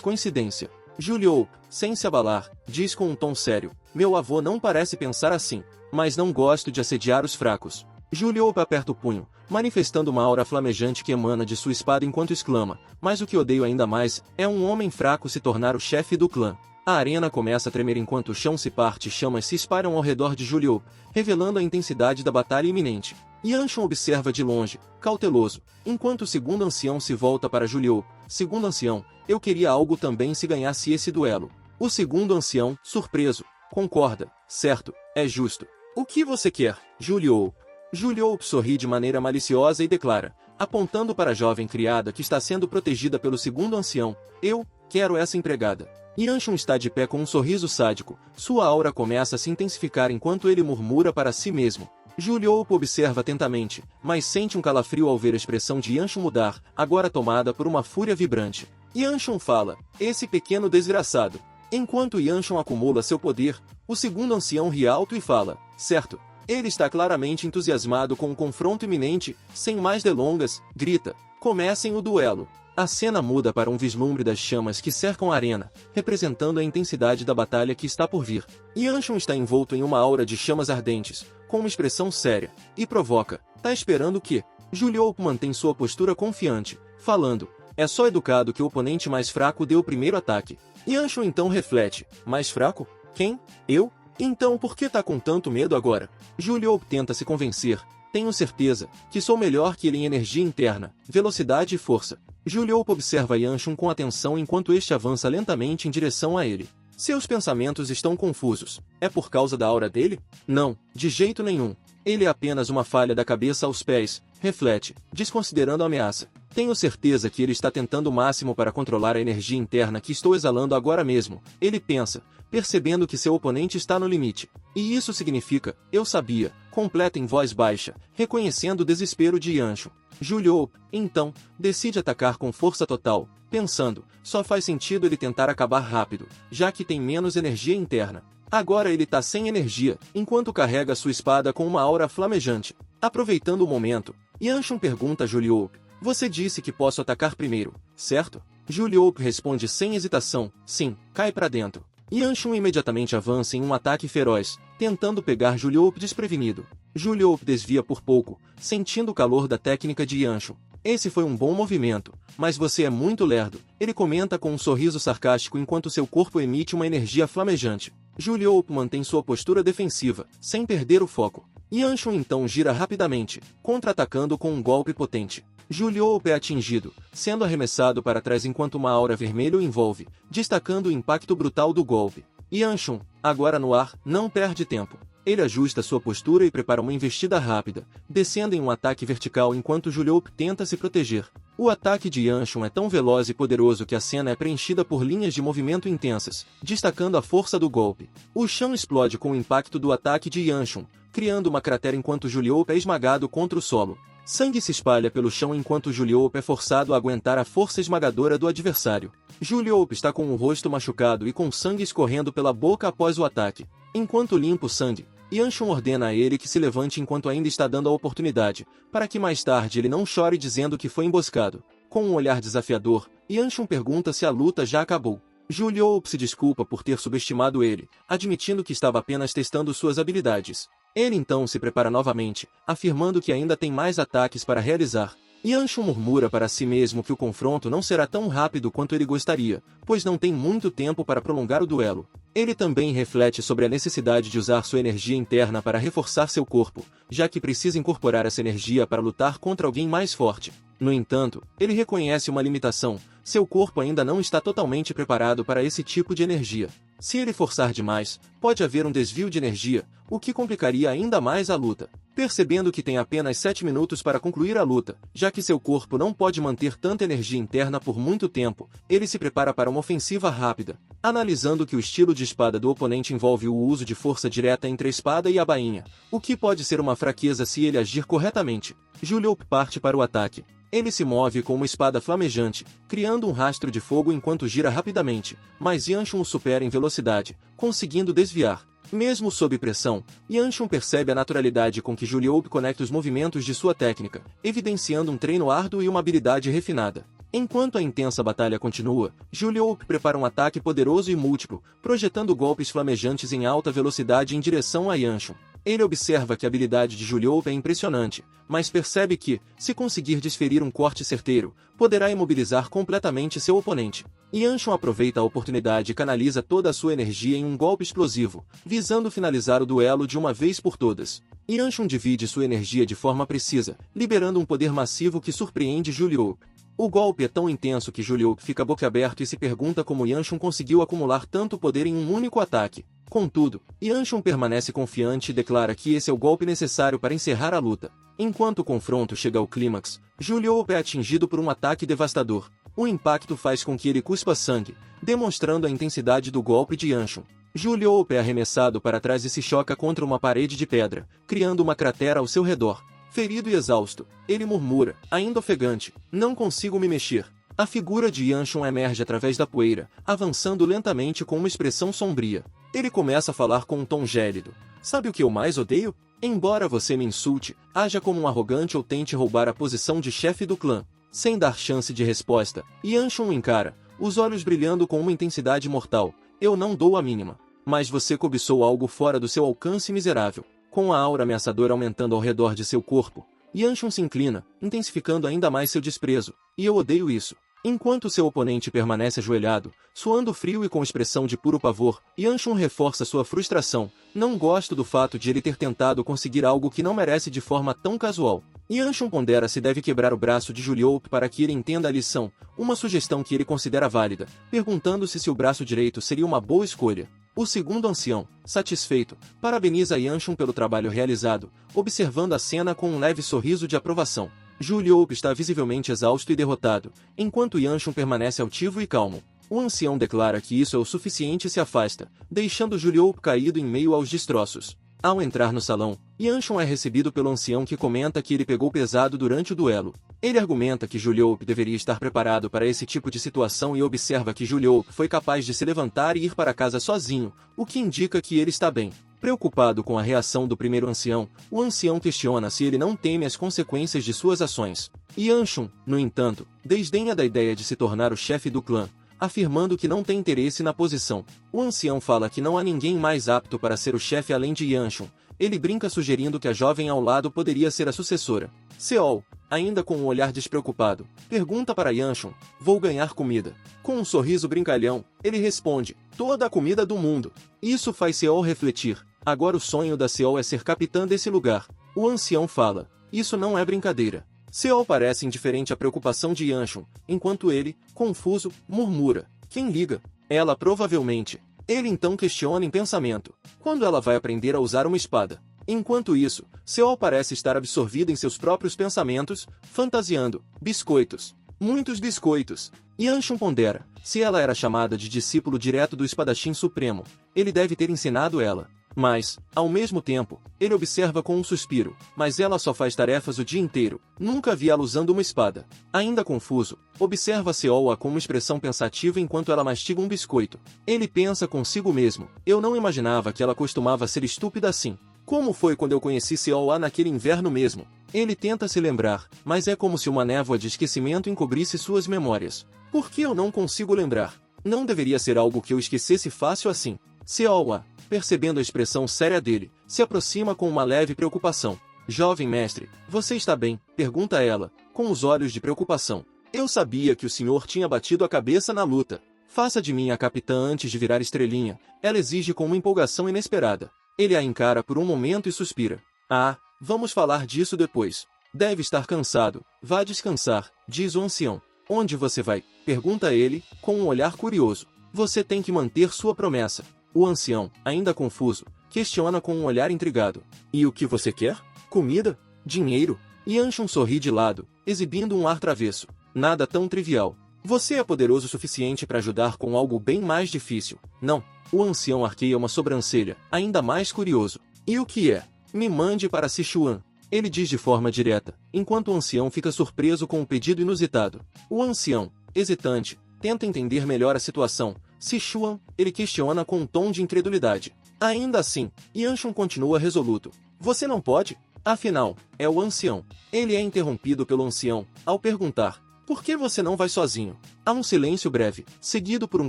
coincidência. Juliop, sem se abalar, diz com um tom sério, Meu avô não parece pensar assim, mas não gosto de assediar os fracos. Juliope aperta o punho, manifestando uma aura flamejante que emana de sua espada enquanto exclama, mas o que odeio ainda mais é um homem fraco se tornar o chefe do clã. A arena começa a tremer enquanto o chão se parte e chamas se espalham ao redor de Juliope, revelando a intensidade da batalha iminente. Yanshun observa de longe, cauteloso, enquanto o segundo ancião se volta para Juliope. Segundo ancião, eu queria algo também se ganhasse esse duelo. O segundo ancião, surpreso, concorda, certo, é justo. O que você quer, Juliope? Juliope sorri de maneira maliciosa e declara, apontando para a jovem criada que está sendo protegida pelo segundo ancião, eu quero essa empregada. Yanshun está de pé com um sorriso sádico, sua aura começa a se intensificar enquanto ele murmura para si mesmo. Juliope observa atentamente, mas sente um calafrio ao ver a expressão de Yanshun mudar, agora tomada por uma fúria vibrante. Yanshun fala, esse pequeno desgraçado. Enquanto Yanshun acumula seu poder, o segundo ancião ri alto e fala, certo. Ele está claramente entusiasmado com o confronto iminente, sem mais delongas, grita, comecem o duelo. A cena muda para um vislumbre das chamas que cercam a arena, representando a intensidade da batalha que está por vir. Yanshun está envolto em uma aura de chamas ardentes, com uma expressão séria, e provoca, tá esperando o quê? Juliope mantém sua postura confiante, falando, é só educado que o oponente mais fraco dê o primeiro ataque. Yanshun então reflete, mais fraco? Quem? Eu? Então por que tá com tanto medo agora? Juliope tenta se convencer, tenho certeza que sou melhor que ele em energia interna, velocidade e força. Juliope observa Yanshun com atenção enquanto este avança lentamente em direção a ele. Seus pensamentos estão confusos. É por causa da aura dele? Não, de jeito nenhum. Ele é apenas uma falha da cabeça aos pés, reflete, desconsiderando a ameaça. Tenho certeza que ele está tentando o máximo para controlar a energia interna que estou exalando agora mesmo. Ele pensa, percebendo que seu oponente está no limite. E isso significa, eu sabia, completa em voz baixa, reconhecendo o desespero de Yanshun. Juliope, então, decide atacar com força total, pensando, só faz sentido ele tentar acabar rápido, já que tem menos energia interna. Agora ele tá sem energia, enquanto carrega sua espada com uma aura flamejante. Aproveitando o momento, Yanshun pergunta a Juliope, você disse que posso atacar primeiro, certo? Juliope responde sem hesitação, sim, cai pra dentro. Yanshun imediatamente avança em um ataque feroz, tentando pegar Juliope desprevenido. Juliope desvia por pouco, sentindo o calor da técnica de Yanshun. Esse foi um bom movimento, mas você é muito lerdo, ele comenta com um sorriso sarcástico enquanto seu corpo emite uma energia flamejante. Juliope mantém sua postura defensiva, sem perder o foco. Yanshun então gira rapidamente, contra-atacando com um golpe potente. Juliope é atingido, sendo arremessado para trás enquanto uma aura vermelha o envolve, destacando o impacto brutal do golpe. Yanshun, agora no ar, não perde tempo. Ele ajusta sua postura e prepara uma investida rápida, descendo em um ataque vertical enquanto Juliope tenta se proteger. O ataque de Yanshun é tão veloz e poderoso que a cena é preenchida por linhas de movimento intensas, destacando a força do golpe. O chão explode com o impacto do ataque de Yanshun, criando uma cratera enquanto Juliope é esmagado contra o solo. Sangue se espalha pelo chão enquanto Juliope é forçado a aguentar a força esmagadora do adversário. Juliope está com o rosto machucado e com sangue escorrendo pela boca após o ataque. Enquanto limpa o sangue, Yanshun ordena a ele que se levante enquanto ainda está dando a oportunidade, para que mais tarde ele não chore dizendo que foi emboscado. Com um olhar desafiador, Yanshun pergunta se a luta já acabou. Juliope se desculpa por ter subestimado ele, admitindo que estava apenas testando suas habilidades. Ele então se prepara novamente, afirmando que ainda tem mais ataques para realizar. Yanshun murmura para si mesmo que o confronto não será tão rápido quanto ele gostaria, pois não tem muito tempo para prolongar o duelo. Ele também reflete sobre a necessidade de usar sua energia interna para reforçar seu corpo, já que precisa incorporar essa energia para lutar contra alguém mais forte. No entanto, ele reconhece uma limitação, seu corpo ainda não está totalmente preparado para esse tipo de energia. Se ele forçar demais, pode haver um desvio de energia, o que complicaria ainda mais a luta. Percebendo que tem apenas 7 minutos para concluir a luta, já que seu corpo não pode manter tanta energia interna por muito tempo, ele se prepara para uma ofensiva rápida. Analisando que o estilo de espada do oponente envolve o uso de força direta entre a espada e a bainha, o que pode ser uma fraqueza se ele agir corretamente. Juliope parte para o ataque. Ele se move com uma espada flamejante, criando um rastro de fogo enquanto gira rapidamente, mas Yanshun o supera em velocidade, conseguindo desviar. Mesmo sob pressão, Yanshun percebe a naturalidade com que Juliope conecta os movimentos de sua técnica, evidenciando um treino árduo e uma habilidade refinada. Enquanto a intensa batalha continua, Juliope prepara um ataque poderoso e múltiplo, projetando golpes flamejantes em alta velocidade em direção a Yanshun. Ele observa que a habilidade de Juliope é impressionante, mas percebe que, se conseguir desferir um corte certeiro, poderá imobilizar completamente seu oponente. Yanshun aproveita a oportunidade e canaliza toda a sua energia em um golpe explosivo, visando finalizar o duelo de uma vez por todas. Yanshun divide sua energia de forma precisa, liberando um poder massivo que surpreende Juliope. O golpe é tão intenso que Juliope fica boquiaberto e se pergunta como Yanshun conseguiu acumular tanto poder em um único ataque. Contudo, Yanshun permanece confiante e declara que esse é o golpe necessário para encerrar a luta. Enquanto o confronto chega ao clímax, Juliope é atingido por um ataque devastador. O impacto faz com que ele cuspa sangue, demonstrando a intensidade do golpe de Yanshun. Juliope é arremessado para trás e se choca contra uma parede de pedra, criando uma cratera ao seu redor. Ferido e exausto, ele murmura, ainda ofegante, "Não consigo me mexer." A figura de Yanshun emerge através da poeira, avançando lentamente com uma expressão sombria. Ele começa a falar com um tom gélido. "Sabe o que eu mais odeio? Embora você me insulte, haja como um arrogante ou tente roubar a posição de chefe do clã." Sem dar chance de resposta, Yanshun o encara, os olhos brilhando com uma intensidade mortal. "Eu não dou a mínima. Mas você cobiçou algo fora do seu alcance miserável." Com a aura ameaçadora aumentando ao redor de seu corpo, Yanshun se inclina, intensificando ainda mais seu desprezo. "E eu odeio isso." Enquanto seu oponente permanece ajoelhado, suando frio e com expressão de puro pavor, Yanshun reforça sua frustração. "Não gosto do fato de ele ter tentado conseguir algo que não merece de forma tão casual." Yanshun pondera se deve quebrar o braço de Juliope para que ele entenda a lição, uma sugestão que ele considera válida, perguntando-se se o braço direito seria uma boa escolha. O segundo ancião, satisfeito, parabeniza Yanshun pelo trabalho realizado, observando a cena com um leve sorriso de aprovação. Juliope está visivelmente exausto e derrotado, enquanto Yanshun permanece altivo e calmo. O ancião declara que isso é o suficiente e se afasta, deixando Juliope caído em meio aos destroços. Ao entrar no salão, Yanshun é recebido pelo ancião que comenta que ele pegou pesado durante o duelo. Ele argumenta que Juliope deveria estar preparado para esse tipo de situação e observa que Juliope foi capaz de se levantar e ir para casa sozinho, o que indica que ele está bem. Preocupado com a reação do primeiro ancião, o ancião questiona se ele não teme as consequências de suas ações. Yanshun, no entanto, desdenha da ideia de se tornar o chefe do clã, afirmando que não tem interesse na posição. O ancião fala que não há ninguém mais apto para ser o chefe além de Yanshun. Ele brinca sugerindo que a jovem ao lado poderia ser a sucessora. Seol, ainda com um olhar despreocupado, pergunta para Yanshun, "Vou ganhar comida?" Com um sorriso brincalhão, ele responde, "Toda a comida do mundo." Isso faz Seol refletir. Agora o sonho da Seol é ser capitã desse lugar. O ancião fala, "Isso não é brincadeira." Seol parece indiferente à preocupação de Yanshun, enquanto ele, confuso, murmura, "Quem liga? Ela provavelmente." Ele então questiona em pensamento, "Quando ela vai aprender a usar uma espada?" Enquanto isso, Seol parece estar absorvido em seus próprios pensamentos, fantasiando, "Biscoitos. Muitos biscoitos." Yanshun pondera, se ela era chamada de discípulo direto do espadachim supremo, ele deve ter ensinado ela. Mas, ao mesmo tempo, ele observa com um suspiro, "Mas ela só faz tarefas o dia inteiro, nunca vi ela usando uma espada." Ainda confuso, observa Seol-a com uma expressão pensativa enquanto ela mastiga um biscoito. Ele pensa consigo mesmo, "Eu não imaginava que ela costumava ser estúpida assim. Como foi quando eu conheci Seol-a naquele inverno mesmo?" Ele tenta se lembrar, mas é como se uma névoa de esquecimento encobrisse suas memórias. "Por que eu não consigo lembrar? Não deveria ser algo que eu esquecesse fácil assim." Seol-a, percebendo a expressão séria dele, se aproxima com uma leve preocupação. "Jovem mestre, você está bem?" pergunta ela, com os olhos de preocupação. "Eu sabia que o senhor tinha batido a cabeça na luta. Faça de mim a capitã antes de virar estrelinha." Ela exige com uma empolgação inesperada. Ele a encara por um momento e suspira. "Ah, vamos falar disso depois. Deve estar cansado. Vá descansar", diz o ancião. "Onde você vai?" pergunta ele, com um olhar curioso. "Você tem que manter sua promessa." O ancião, ainda confuso, questiona com um olhar intrigado. "E o que você quer? Comida? Dinheiro?" Yanshun sorri de lado, exibindo um ar travesso. "Nada tão trivial. Você é poderoso o suficiente para ajudar com algo bem mais difícil." "Não." O ancião arqueia uma sobrancelha, ainda mais curioso. "E o que é?" "Me mande para Sichuan." Ele diz de forma direta, enquanto o ancião fica surpreso com o pedido inusitado. O ancião, hesitante, tenta entender melhor a situação. "Sichuan?" ele questiona com um tom de incredulidade. Ainda assim, Yanshun continua resoluto. "Você não pode?" Afinal, é o ancião. Ele é interrompido pelo ancião, ao perguntar, Por que você não vai sozinho? Há um silêncio breve, seguido por um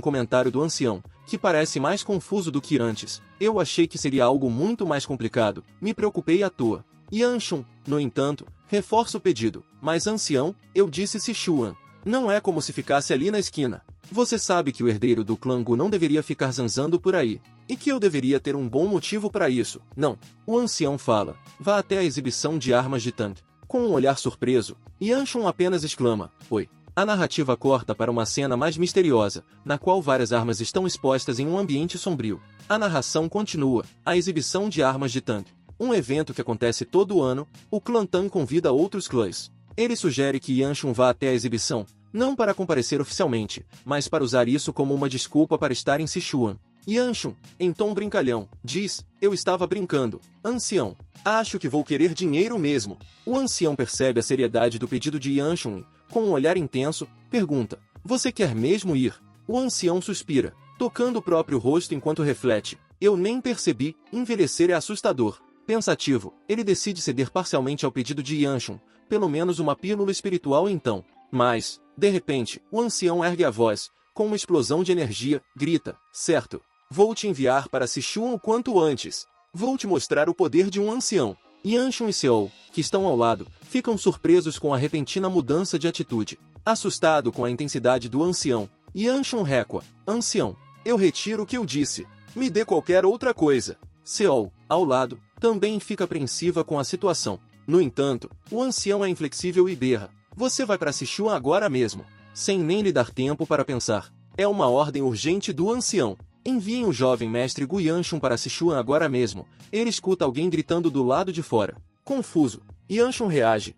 comentário do ancião, que parece mais confuso do que antes. Eu achei que seria algo muito mais complicado, me preocupei à toa. Yanshun, no entanto, reforça o pedido. Mas ancião, eu disse Sichuan. Não é como se ficasse ali na esquina. Você sabe que o herdeiro do clã Gu não deveria ficar zanzando por aí. E que eu deveria ter um bom motivo para isso. Não. O ancião fala. Vá até a exibição de armas de Tang. Com um olhar surpreso, Yanshun apenas exclama, oi. A narrativa corta para uma cena mais misteriosa, na qual várias armas estão expostas em um ambiente sombrio. A narração continua, a exibição de armas de Tang. Um evento que acontece todo ano, o clã Tang convida outros clãs. Ele sugere que Yanshun vá até a exibição, não para comparecer oficialmente, mas para usar isso como uma desculpa para estar em Sichuan. Yanshun, em tom brincalhão, diz, eu estava brincando. Ancião, acho que vou querer dinheiro mesmo. O ancião percebe a seriedade do pedido de Yanshun e, com um olhar intenso, pergunta, você quer mesmo ir? O ancião suspira, tocando o próprio rosto enquanto reflete. Eu nem percebi, envelhecer é assustador. Pensativo, ele decide ceder parcialmente ao pedido de Yanshun, pelo menos uma pílula espiritual então. Mas, de repente, o ancião ergue a voz, com uma explosão de energia, grita, certo. Vou te enviar para Sichuan o quanto antes. Vou te mostrar o poder de um ancião. Yanshun e Seol, que estão ao lado, ficam surpresos com a repentina mudança de atitude. Assustado com a intensidade do ancião, Yanshun recua. Ancião, eu retiro o que eu disse. Me dê qualquer outra coisa. Seol, ao lado, também fica apreensiva com a situação. No entanto, o ancião é inflexível e berra. Você vai para Sichuan agora mesmo. Sem nem lhe dar tempo para pensar. É uma ordem urgente do ancião. Enviem o jovem mestre Gu Yanshun para Sichuan agora mesmo. Ele escuta alguém gritando do lado de fora. Confuso, Yanshun reage.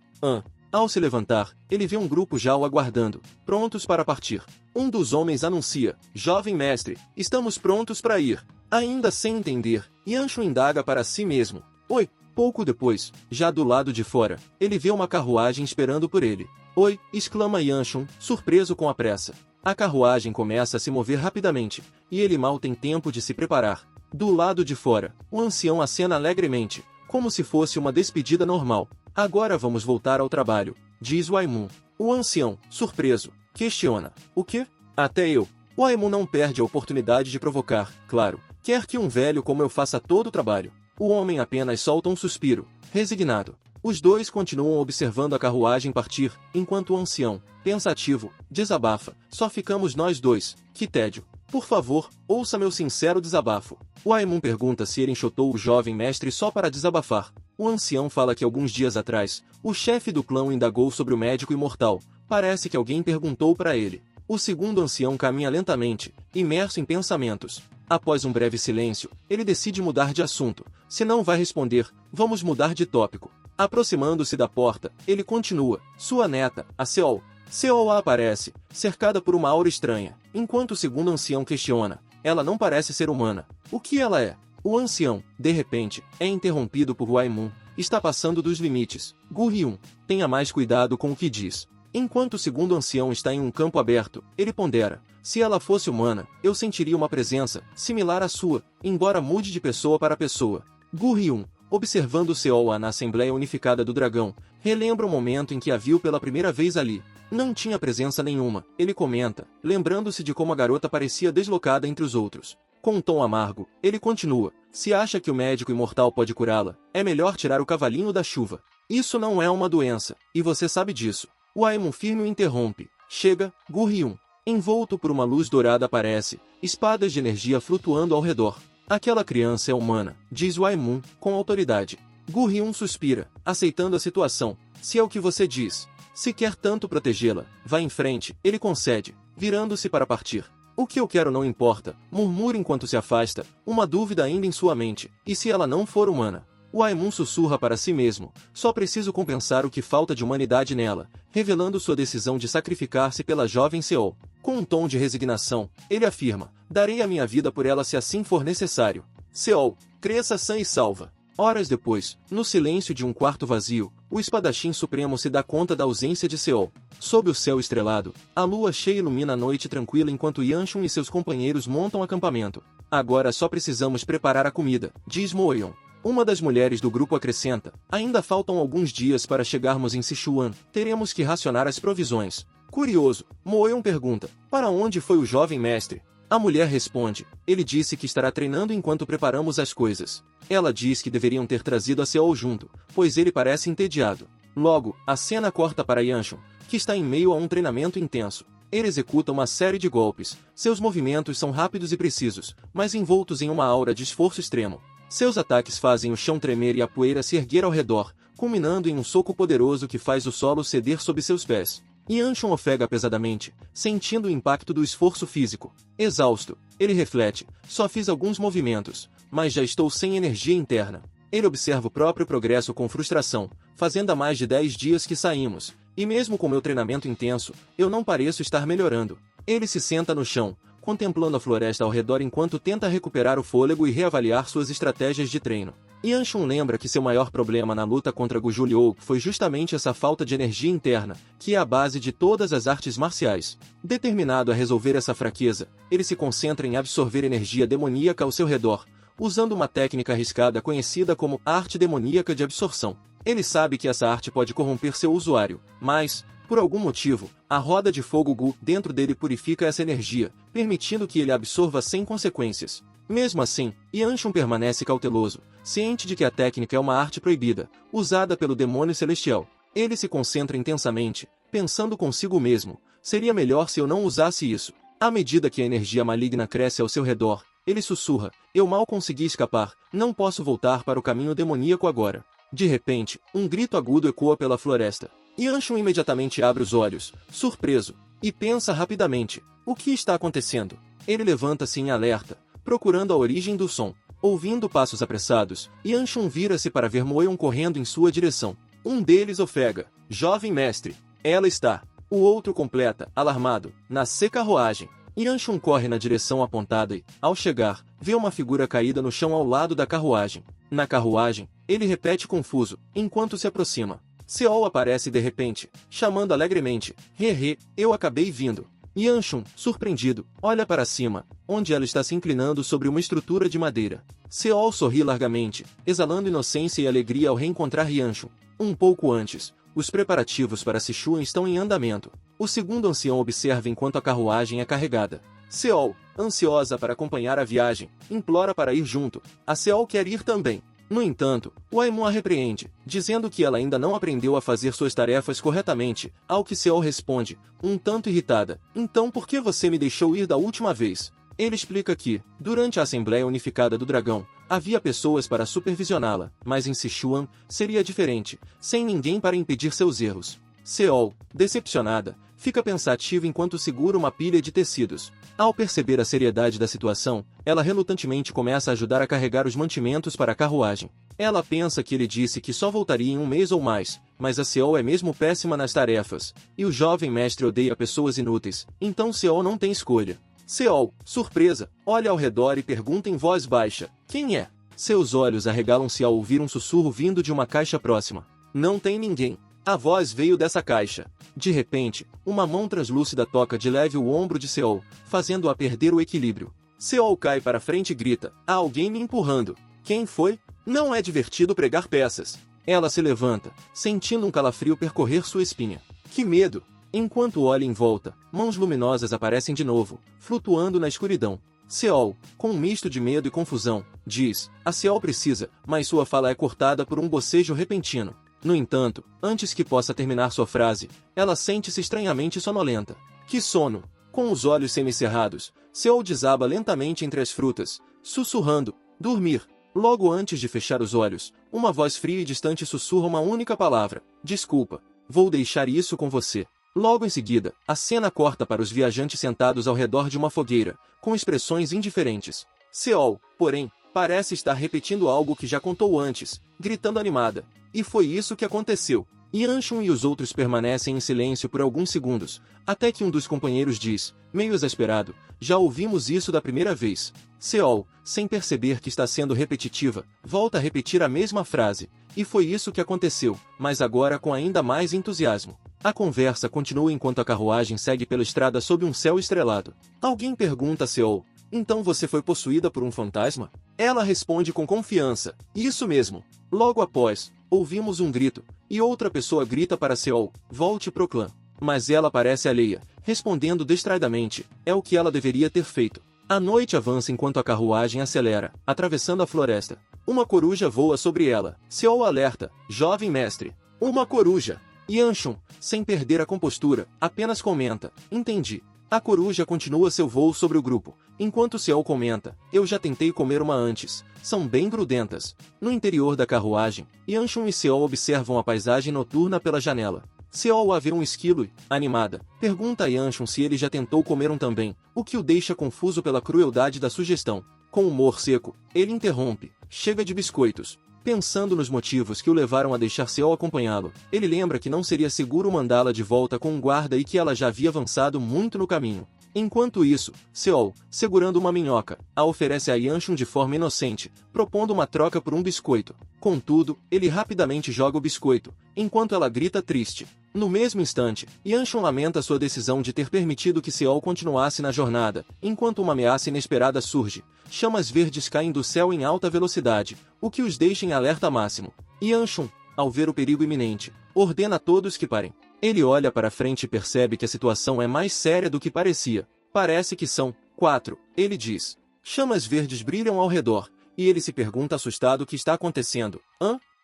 Ao se levantar, ele vê um grupo já o aguardando, prontos para partir. Um dos homens anuncia, jovem mestre, estamos prontos para ir. Ainda sem entender, Yanshun indaga para si mesmo. Oi. Pouco depois, já do lado de fora, ele vê uma carruagem esperando por ele. Oi, exclama Yanshun, surpreso com a pressa. A carruagem começa a se mover rapidamente, e ele mal tem tempo de se preparar. Do lado de fora, o ancião acena alegremente, como se fosse uma despedida normal. Agora vamos voltar ao trabalho, diz Waimun. O ancião, surpreso, questiona. O quê? Até eu. Waimun não perde a oportunidade de provocar, claro. Quer que um velho como eu faça todo o trabalho. O homem apenas solta um suspiro, resignado. Os dois continuam observando a carruagem partir, enquanto o ancião, pensativo, desabafa. Só ficamos nós dois. Que tédio. Por favor, ouça meu sincero desabafo. Waimun pergunta se ele enxotou o jovem mestre só para desabafar. O ancião fala que alguns dias atrás, o chefe do clã indagou sobre o médico imortal. Parece que alguém perguntou para ele. O segundo ancião caminha lentamente, imerso em pensamentos. Após um breve silêncio, ele decide mudar de assunto. Se não vai responder, vamos mudar de tópico. Aproximando-se da porta, ele continua. Sua neta, a Seol. Seol aparece, cercada por uma aura estranha, enquanto o segundo ancião questiona. Ela não parece ser humana. O que ela é? O ancião, de repente, é interrompido por Waimun. Está passando dos limites. Gu Hyun, tenha mais cuidado com o que diz. Enquanto o segundo ancião está em um campo aberto, ele pondera. Se ela fosse humana, eu sentiria uma presença, similar à sua, embora mude de pessoa para pessoa. Gu Hyun, observando Seol na Assembleia Unificada do Dragão, relembra o momento em que a viu pela primeira vez ali. Não tinha presença nenhuma, ele comenta, lembrando-se de como a garota parecia deslocada entre os outros. Com um tom amargo, ele continua. Se acha que o médico imortal pode curá-la, é melhor tirar o cavalinho da chuva. Isso não é uma doença, e você sabe disso. Waimun firme o interrompe. Chega, Gu Hyun. Envolto por uma luz dourada aparece, espadas de energia flutuando ao redor. Aquela criança é humana, diz Waimun, com autoridade. Gu Hyun suspira, aceitando a situação. Se é o que você diz. Se quer tanto protegê-la, vá em frente, ele concede, virando-se para partir. O que eu quero não importa, murmura enquanto se afasta, uma dúvida ainda em sua mente. E se ela não for humana? Waimun sussurra para si mesmo, só preciso compensar o que falta de humanidade nela, revelando sua decisão de sacrificar-se pela jovem Seol. Com um tom de resignação, ele afirma, darei a minha vida por ela se assim for necessário. Seol, cresça sã e salva. Horas depois, no silêncio de um quarto vazio, o espadachim supremo se dá conta da ausência de Seol. Sob o céu estrelado, a lua cheia ilumina a noite tranquila enquanto Yanshun e seus companheiros montam acampamento. Agora só precisamos preparar a comida, diz Moeon. Uma das mulheres do grupo acrescenta, ainda faltam alguns dias para chegarmos em Sichuan, teremos que racionar as provisões. Curioso, Moeon pergunta, para onde foi o jovem mestre? A mulher responde, ele disse que estará treinando enquanto preparamos as coisas. Ela diz que deveriam ter trazido a Seol junto, pois ele parece entediado. Logo, a cena corta para Yanshun, que está em meio a um treinamento intenso. Ele executa uma série de golpes. Seus movimentos são rápidos e precisos, mas envoltos em uma aura de esforço extremo. Seus ataques fazem o chão tremer e a poeira se erguer ao redor, culminando em um soco poderoso que faz o solo ceder sob seus pés. Yanshun ofega pesadamente, sentindo o impacto do esforço físico. Exausto, ele reflete, só fiz alguns movimentos, mas já estou sem energia interna. Ele observa o próprio progresso com frustração, fazendo há mais de 10 dias que saímos, e mesmo com meu treinamento intenso, eu não pareço estar melhorando. Ele se senta no chão, contemplando a floresta ao redor enquanto tenta recuperar o fôlego e reavaliar suas estratégias de treino. Yanshun lembra que seu maior problema na luta contra Guju Liu foi justamente essa falta de energia interna, que é a base de todas as artes marciais. Determinado a resolver essa fraqueza, ele se concentra em absorver energia demoníaca ao seu redor, usando uma técnica arriscada conhecida como arte demoníaca de absorção. Ele sabe que essa arte pode corromper seu usuário, mas, por algum motivo, a roda de fogo Gu dentro dele purifica essa energia, permitindo que ele a absorva sem consequências. Mesmo assim, Yanshun permanece cauteloso, ciente de que a técnica é uma arte proibida, usada pelo demônio celestial. Ele se concentra intensamente, pensando consigo mesmo, seria melhor se eu não usasse isso. À medida que a energia maligna cresce ao seu redor, ele sussurra, eu mal consegui escapar, não posso voltar para o caminho demoníaco agora. De repente, um grito agudo ecoa pela floresta. Yanshun imediatamente abre os olhos, surpreso, e pensa rapidamente, o que está acontecendo? Ele levanta-se em alerta, procurando a origem do som. Ouvindo passos apressados, Yanshun vira-se para ver Moeon correndo em sua direção. Um deles ofega, jovem mestre, ela está. O outro completa, alarmado, na carruagem. Yanshun corre na direção apontada e, ao chegar, vê uma figura caída no chão ao lado da carruagem. Na carruagem, ele repete confuso, enquanto se aproxima. Seol aparece de repente, chamando alegremente, Hehe, eu acabei vindo. Yanshun, surpreendido, olha para cima, onde ela está se inclinando sobre uma estrutura de madeira. Seol sorri largamente, exalando inocência e alegria ao reencontrar Yanshun. Um pouco antes, os preparativos para Sichuan estão em andamento. O segundo ancião observa enquanto a carruagem é carregada. Seol, ansiosa para acompanhar a viagem, implora para ir junto. A Seol quer ir também. No entanto, o Aimun a repreende, dizendo que ela ainda não aprendeu a fazer suas tarefas corretamente, ao que Seol responde, um tanto irritada, então por que você me deixou ir da última vez? Ele explica que, durante a Assembleia Unificada do Dragão, havia pessoas para supervisioná-la, mas em Sichuan, seria diferente, sem ninguém para impedir seus erros. Seol, decepcionada, fica pensativa enquanto segura uma pilha de tecidos. Ao perceber a seriedade da situação, ela relutantemente começa a ajudar a carregar os mantimentos para a carruagem. Ela pensa que ele disse que só voltaria em um mês ou mais, mas a Seol é mesmo péssima nas tarefas, e o jovem mestre odeia pessoas inúteis, então Seol não tem escolha. Seol, surpresa, olha ao redor e pergunta em voz baixa, quem é? Seus olhos arregalam-se ao ouvir um sussurro vindo de uma caixa próxima. Não tem ninguém. A voz veio dessa caixa. De repente, uma mão translúcida toca de leve o ombro de Seol, fazendo-a perder o equilíbrio. Seol cai para frente e grita, há alguém me empurrando. Quem foi? Não é divertido pregar peças. Ela se levanta, sentindo um calafrio percorrer sua espinha. Que medo! Enquanto olha em volta, mãos luminosas aparecem de novo, flutuando na escuridão. Seol, com um misto de medo e confusão, diz, a Seol precisa, mas sua fala é cortada por um bocejo repentino. No entanto, antes que possa terminar sua frase, ela sente-se estranhamente sonolenta. Que sono! Com os olhos semicerrados, Seol desaba lentamente entre as frutas, sussurrando, dormir. Logo antes de fechar os olhos, uma voz fria e distante sussurra uma única palavra, desculpa, vou deixar isso com você. Logo em seguida, a cena corta para os viajantes sentados ao redor de uma fogueira, com expressões indiferentes. Seol, porém, parece estar repetindo algo que já contou antes, gritando animada. E foi isso que aconteceu. Yanshun e os outros permanecem em silêncio por alguns segundos, até que um dos companheiros diz, meio exasperado, já ouvimos isso da primeira vez. Seol, sem perceber que está sendo repetitiva, volta a repetir a mesma frase. E foi isso que aconteceu, mas agora com ainda mais entusiasmo. A conversa continua enquanto a carruagem segue pela estrada sob um céu estrelado. Alguém pergunta a Seol, então você foi possuída por um fantasma? Ela responde com confiança, isso mesmo. Logo após, ouvimos um grito, e outra pessoa grita para Seol, volte pro clã. mas ela parece alheia, respondendo distraidamente, é o que ela deveria ter feito. A noite avança enquanto a carruagem acelera, atravessando a floresta. Uma coruja voa sobre ela. Seol alerta, jovem mestre. Uma coruja. Yanshun, sem perder a compostura, apenas comenta, entendi. A coruja continua seu voo sobre o grupo, enquanto Seol comenta, eu já tentei comer uma antes, são bem grudentas. No interior da carruagem, Yanshun e Seol observam a paisagem noturna pela janela. Seol a vê um esquilo e, animada, pergunta a Yanshun se ele já tentou comer um também, o que o deixa confuso pela crueldade da sugestão. Com humor seco, ele interrompe, chega de biscoitos. Pensando nos motivos que o levaram a deixar Seol acompanhá-lo, ele lembra que não seria seguro mandá-la de volta com um guarda e que ela já havia avançado muito no caminho. Enquanto isso, Seol, segurando uma minhoca, a oferece a Yanshun de forma inocente, propondo uma troca por um biscoito. Contudo, ele rapidamente joga o biscoito, enquanto ela grita triste. No mesmo instante, Yanshun lamenta sua decisão de ter permitido que Seol continuasse na jornada, enquanto uma ameaça inesperada surge. Chamas verdes caem do céu em alta velocidade, o que os deixa em alerta máximo. Yanshun, ao ver o perigo iminente, ordena a todos que parem. Ele olha para frente e percebe que a situação é mais séria do que parecia. Parece que são 4, ele diz. Chamas verdes brilham ao redor, e ele se pergunta assustado o que está acontecendo.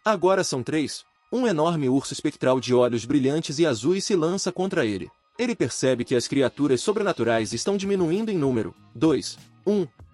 Agora são 3. Um enorme urso espectral de olhos brilhantes e azuis se lança contra ele. Ele percebe que as criaturas sobrenaturais estão diminuindo em número. 2.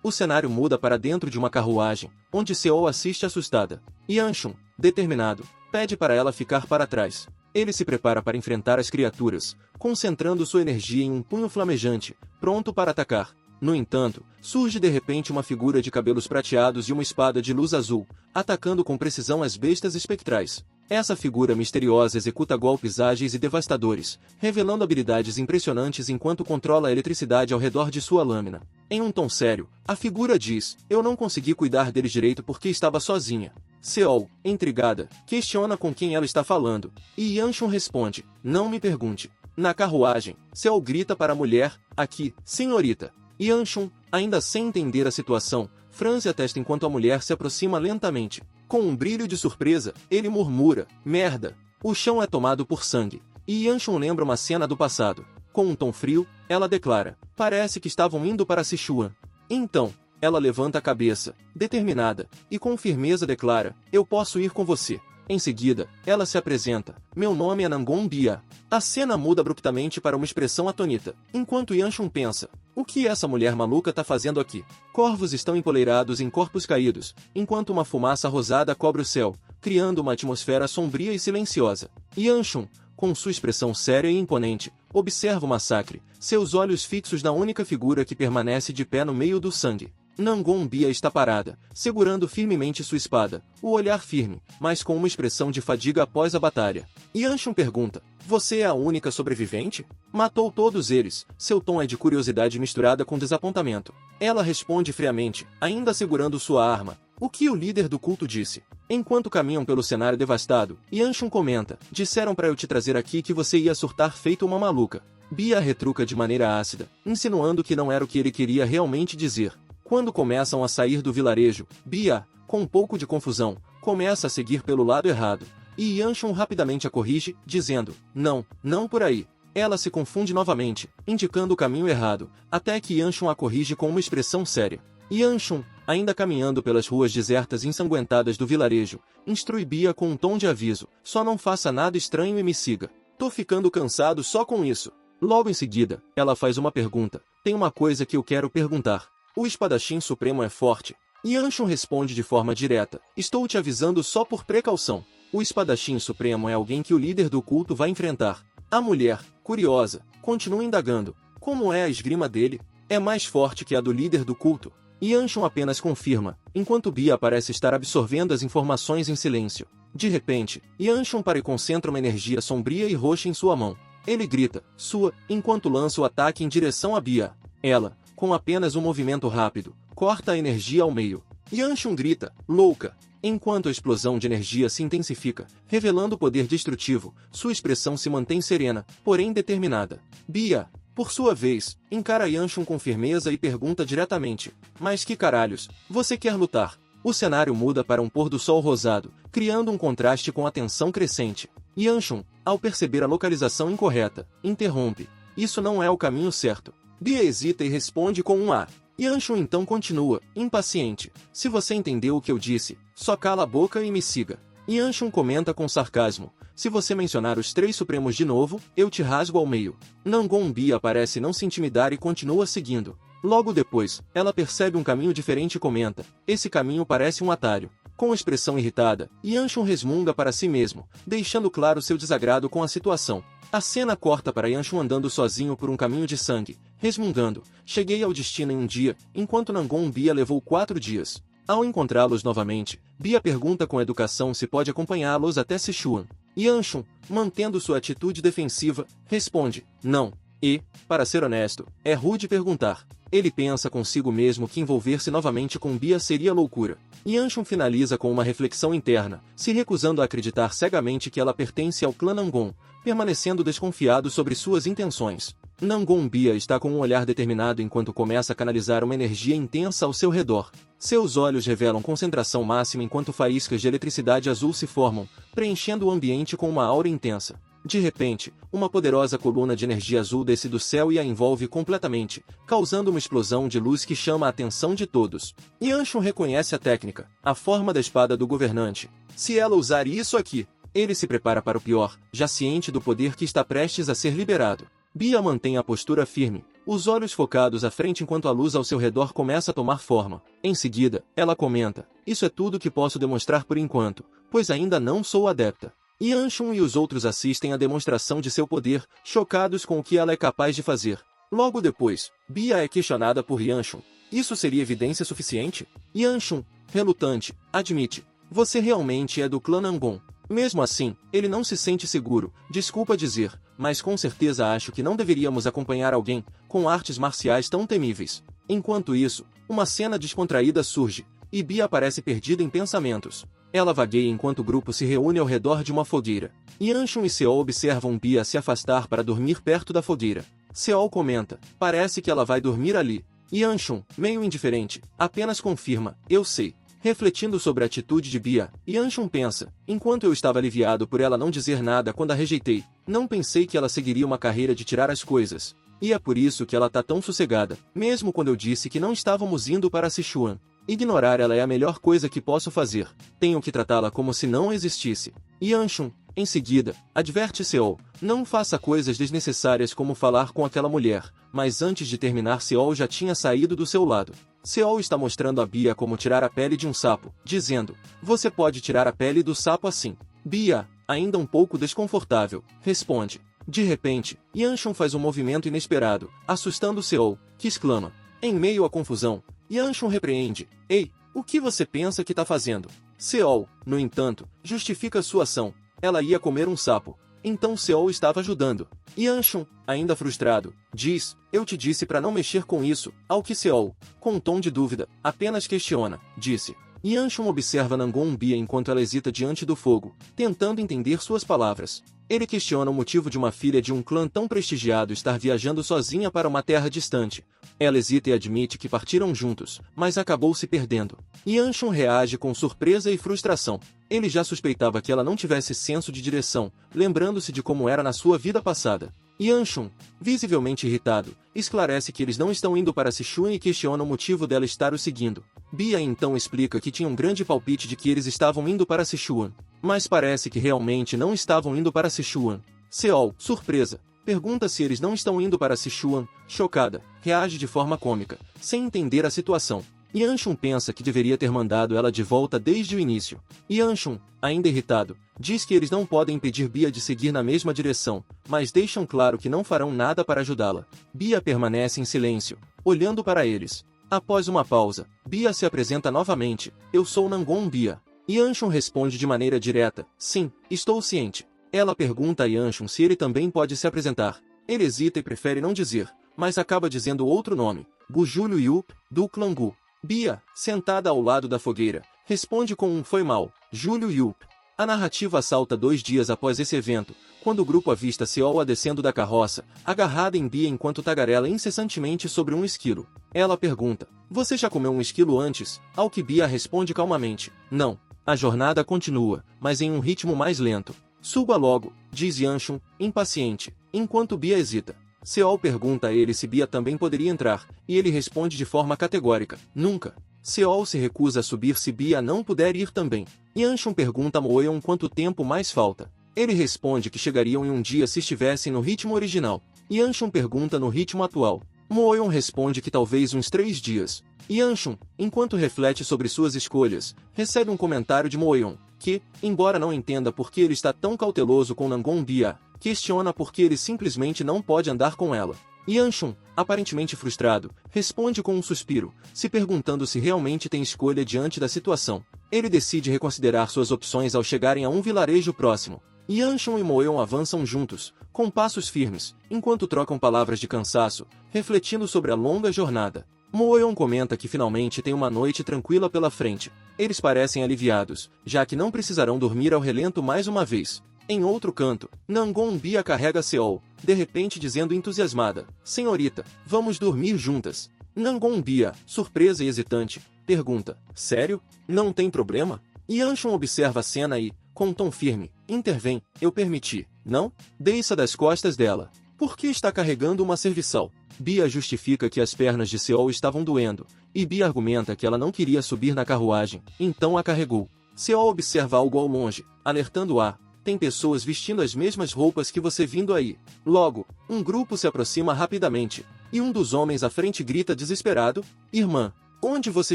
O cenário muda para dentro de uma carruagem, onde Seol assiste assustada. Yanshun, determinado, pede para ela ficar para trás. Ele se prepara para enfrentar as criaturas, concentrando sua energia em um punho flamejante, pronto para atacar. No entanto, surge de repente uma figura de cabelos prateados e uma espada de luz azul, atacando com precisão as bestas espectrais. Essa figura misteriosa executa golpes ágeis e devastadores, revelando habilidades impressionantes enquanto controla a eletricidade ao redor de sua lâmina. Em um tom sério, a figura diz, eu não consegui cuidar deles direito porque estava sozinha. Seol, intrigada, questiona com quem ela está falando, e Yanshun responde, não me pergunte. Na carruagem, Seol grita para a mulher, aqui, senhorita. Yanshun, ainda sem entender a situação, franze a testa enquanto a mulher se aproxima lentamente. Com um brilho de surpresa, ele murmura, merda. O chão é tomado por sangue. E Yanshun lembra uma cena do passado. Com um tom frio, ela declara, parece que estavam indo para Sichuan. Então, ela levanta a cabeça, determinada, e com firmeza declara, eu posso ir com você. Em seguida, ela se apresenta, meu nome é Nangon Bia. A cena muda abruptamente para uma expressão atônita, enquanto Yanshun pensa, o que essa mulher maluca tá fazendo aqui? Corvos estão empoleirados em corpos caídos, enquanto uma fumaça rosada cobre o céu, criando uma atmosfera sombria e silenciosa. Yanshun, com sua expressão séria e imponente, observa o massacre, seus olhos fixos na única figura que permanece de pé no meio do sangue. Nangon Bia está parada, segurando firmemente sua espada, o olhar firme, mas com uma expressão de fadiga após a batalha. Yanshun pergunta, você é a única sobrevivente? Matou todos eles, seu tom é de curiosidade misturada com desapontamento. Ela responde friamente, ainda segurando sua arma, o que o líder do culto disse. Enquanto caminham pelo cenário devastado, Yanshun comenta, disseram para eu te trazer aqui que você ia surtar feito uma maluca. Bia retruca de maneira ácida, insinuando que não era o que ele queria realmente dizer. Quando começam a sair do vilarejo, Bia, com um pouco de confusão, começa a seguir pelo lado errado, e Yanshun rapidamente a corrige, dizendo, não por aí. Ela se confunde novamente, indicando o caminho errado, até que Yanshun a corrige com uma expressão séria. Yanshun, ainda caminhando pelas ruas desertas e ensanguentadas do vilarejo, instrui Bia com um tom de aviso, só não faça nada estranho e me siga. Tô ficando cansado só com isso. Logo em seguida, ela faz uma pergunta, tem uma coisa que eu quero perguntar. O espadachim supremo é forte. Yanshun responde de forma direta, estou te avisando só por precaução. O espadachim supremo é alguém que o líder do culto vai enfrentar. A mulher, curiosa, continua indagando, como é a esgrima dele? É mais forte que a do líder do culto? Yanshun apenas confirma, enquanto Bia parece estar absorvendo as informações em silêncio. De repente, Yanshun para e concentra uma energia sombria e roxa em sua mão. Ele grita, sua, enquanto lança o ataque em direção a Bia. Ela, com apenas um movimento rápido, corta a energia ao meio. Yanshun grita, louca! Enquanto a explosão de energia se intensifica, revelando o poder destrutivo, sua expressão se mantém serena, porém determinada. Bia, por sua vez, encara Yanshun com firmeza e pergunta diretamente, mas que caralhos, você quer lutar? O cenário muda para um pôr do sol rosado, criando um contraste com a tensão crescente. Yanshun, ao perceber a localização incorreta, interrompe. Isso não é o caminho certo. Bia hesita e responde com um A. Yanshun então continua, impaciente. Se você entendeu o que eu disse, só cala a boca e me siga. Yanshun comenta com sarcasmo. Se você mencionar os três supremos de novo, eu te rasgo ao meio. Nangon Bia parece não se intimidar e continua seguindo. Logo depois, ela percebe um caminho diferente e comenta. Esse caminho parece um atalho. Com expressão irritada, Yanshun resmunga para si mesmo, deixando claro seu desagrado com a situação. A cena corta para Yanshun andando sozinho por um caminho de sangue, resmungando. Cheguei ao destino em um dia, enquanto Nangon Bia levou 4 dias. Ao encontrá-los novamente, Bia pergunta com educação se pode acompanhá-los até Sichuan. Yanshun, mantendo sua atitude defensiva, responde, não. E, para ser honesto, é rude perguntar. Ele pensa consigo mesmo que envolver-se novamente com Bia seria loucura. Yanshun finaliza com uma reflexão interna, se recusando a acreditar cegamente que ela pertence ao clã Nangon, permanecendo desconfiado sobre suas intenções. Nangon Bia está com um olhar determinado enquanto começa a canalizar uma energia intensa ao seu redor. Seus olhos revelam concentração máxima enquanto faíscas de eletricidade azul se formam, preenchendo o ambiente com uma aura intensa. De repente, uma poderosa coluna de energia azul desce do céu e a envolve completamente, causando uma explosão de luz que chama a atenção de todos. Yanshun reconhece a técnica, a forma da espada do governante. Se ela usar isso aqui, ele se prepara para o pior, já ciente do poder que está prestes a ser liberado. Bia mantém a postura firme, os olhos focados à frente enquanto a luz ao seu redor começa a tomar forma. Em seguida, ela comenta, isso é tudo que posso demonstrar por enquanto, pois ainda não sou adepta. Yanshun e os outros assistem à demonstração de seu poder, chocados com o que ela é capaz de fazer. Logo depois, Bia é questionada por Yanshun. Isso seria evidência suficiente? Yanshun, relutante, admite. Você realmente é do clã Nangon. Mesmo assim, ele não se sente seguro, desculpa dizer, mas com certeza acho que não deveríamos acompanhar alguém com artes marciais tão temíveis. Enquanto isso, uma cena descontraída surge, e Bia parece perdida em pensamentos. Ela vagueia enquanto o grupo se reúne ao redor de uma fogueira. Yanshun e Seol observam Bia se afastar para dormir perto da fogueira. Seol comenta, parece que ela vai dormir ali. Yanshun, meio indiferente, apenas confirma, eu sei. Refletindo sobre a atitude de Bia, Yanshun pensa, enquanto eu estava aliviado por ela não dizer nada quando a rejeitei, não pensei que ela seguiria uma carreira de tirar as coisas. E é por isso que ela tá tão sossegada, mesmo quando eu disse que não estávamos indo para Sichuan. Ignorar ela é a melhor coisa que posso fazer. Tenho que tratá-la como se não existisse. Yanshun, em seguida, adverte Seol, não faça coisas desnecessárias como falar com aquela mulher, mas antes de terminar Seol já tinha saído do seu lado. Seol está mostrando a Bia como tirar a pele de um sapo, dizendo, você pode tirar a pele do sapo assim. Bia, ainda um pouco desconfortável, responde. De repente, Yanshun faz um movimento inesperado, assustando Seol, que exclama. Em meio à confusão, Yanshun repreende, ei, o que você pensa que está fazendo? Seol, no entanto, justifica sua ação, ela ia comer um sapo. Então Seol estava ajudando. Yanshun, ainda frustrado, diz, eu te disse para não mexer com isso, ao que Seol, com um tom de dúvida, apenas questiona, disse. Yanshun observa Nangon Bia enquanto ela hesita diante do fogo, tentando entender suas palavras. Ele questiona o motivo de uma filha de um clã tão prestigiado estar viajando sozinha para uma terra distante. Ela hesita e admite que partiram juntos, mas acabou se perdendo. Yanshun reage com surpresa e frustração. Ele já suspeitava que ela não tivesse senso de direção, lembrando-se de como era na sua vida passada. Yanshun, visivelmente irritado, esclarece que eles não estão indo para Sichuan e questiona o motivo dela estar o seguindo. Bia então explica que tinha um grande palpite de que eles estavam indo para Sichuan, mas parece que realmente não estavam indo para Sichuan. Seol, surpresa, pergunta se eles não estão indo para Sichuan, chocada, reage de forma cômica, sem entender a situação. Yanshun pensa que deveria ter mandado ela de volta desde o início. Yanshun, ainda irritado, diz que eles não podem impedir Bia de seguir na mesma direção, mas deixam claro que não farão nada para ajudá-la. Bia permanece em silêncio, olhando para eles. Após uma pausa, Bia se apresenta novamente, eu sou Nangon Bia. Yanshun responde de maneira direta, sim, estou ciente. Ela pergunta a Yanshun se ele também pode se apresentar. Ele hesita e prefere não dizer, mas acaba dizendo outro nome, Gu Julio Yup, do clã Gu. Bia, sentada ao lado da fogueira, responde com um foi mal, Julio Yup. A narrativa salta 2 dias após esse evento, quando o grupo avista Seol descendo da carroça, agarrada em Bia enquanto tagarela incessantemente sobre um esquilo. Ela pergunta, você já comeu um esquilo antes? Ao que Bia responde calmamente, não. A jornada continua, mas em um ritmo mais lento. Suba logo, diz Yanshun, impaciente, enquanto Bia hesita. Seol pergunta a ele se Bia também poderia entrar, e ele responde de forma categórica, nunca. Seol se recusa a subir se Bia não puder ir também. Yanshun pergunta a Moeon quanto tempo mais falta. Ele responde que chegariam em um dia se estivessem no ritmo original. Yanshun pergunta no ritmo atual. Moeon responde que talvez uns 3 dias. Yanshun, enquanto reflete sobre suas escolhas, recebe um comentário de Moeon, que, embora não entenda por que ele está tão cauteloso com Nangon Bia, questiona por que ele simplesmente não pode andar com ela. Yanshun, aparentemente frustrado, responde com um suspiro, se perguntando se realmente tem escolha diante da situação. Ele decide reconsiderar suas opções ao chegarem a um vilarejo próximo. Yanshun e Moeon avançam juntos, com passos firmes, enquanto trocam palavras de cansaço, refletindo sobre a longa jornada. Moeon comenta que finalmente tem uma noite tranquila pela frente. Eles parecem aliviados, já que não precisarão dormir ao relento mais uma vez. Em outro canto, Nangon Bia carrega Seol, de repente dizendo entusiasmada, Senhorita, vamos dormir juntas. Nangon Bia, surpresa e hesitante, pergunta, sério? Não tem problema? Yanshun observa a cena e, com um tom firme, intervém, eu permiti, não? Desça das costas dela. Por que está carregando uma serviçal? Bia justifica que as pernas de Seol estavam doendo, e Bia argumenta que ela não queria subir na carruagem, então a carregou. Seol observa algo ao longe, alertando-a, tem pessoas vestindo as mesmas roupas que você vindo aí. Logo, um grupo se aproxima rapidamente, e um dos homens à frente grita desesperado, Irmã, onde você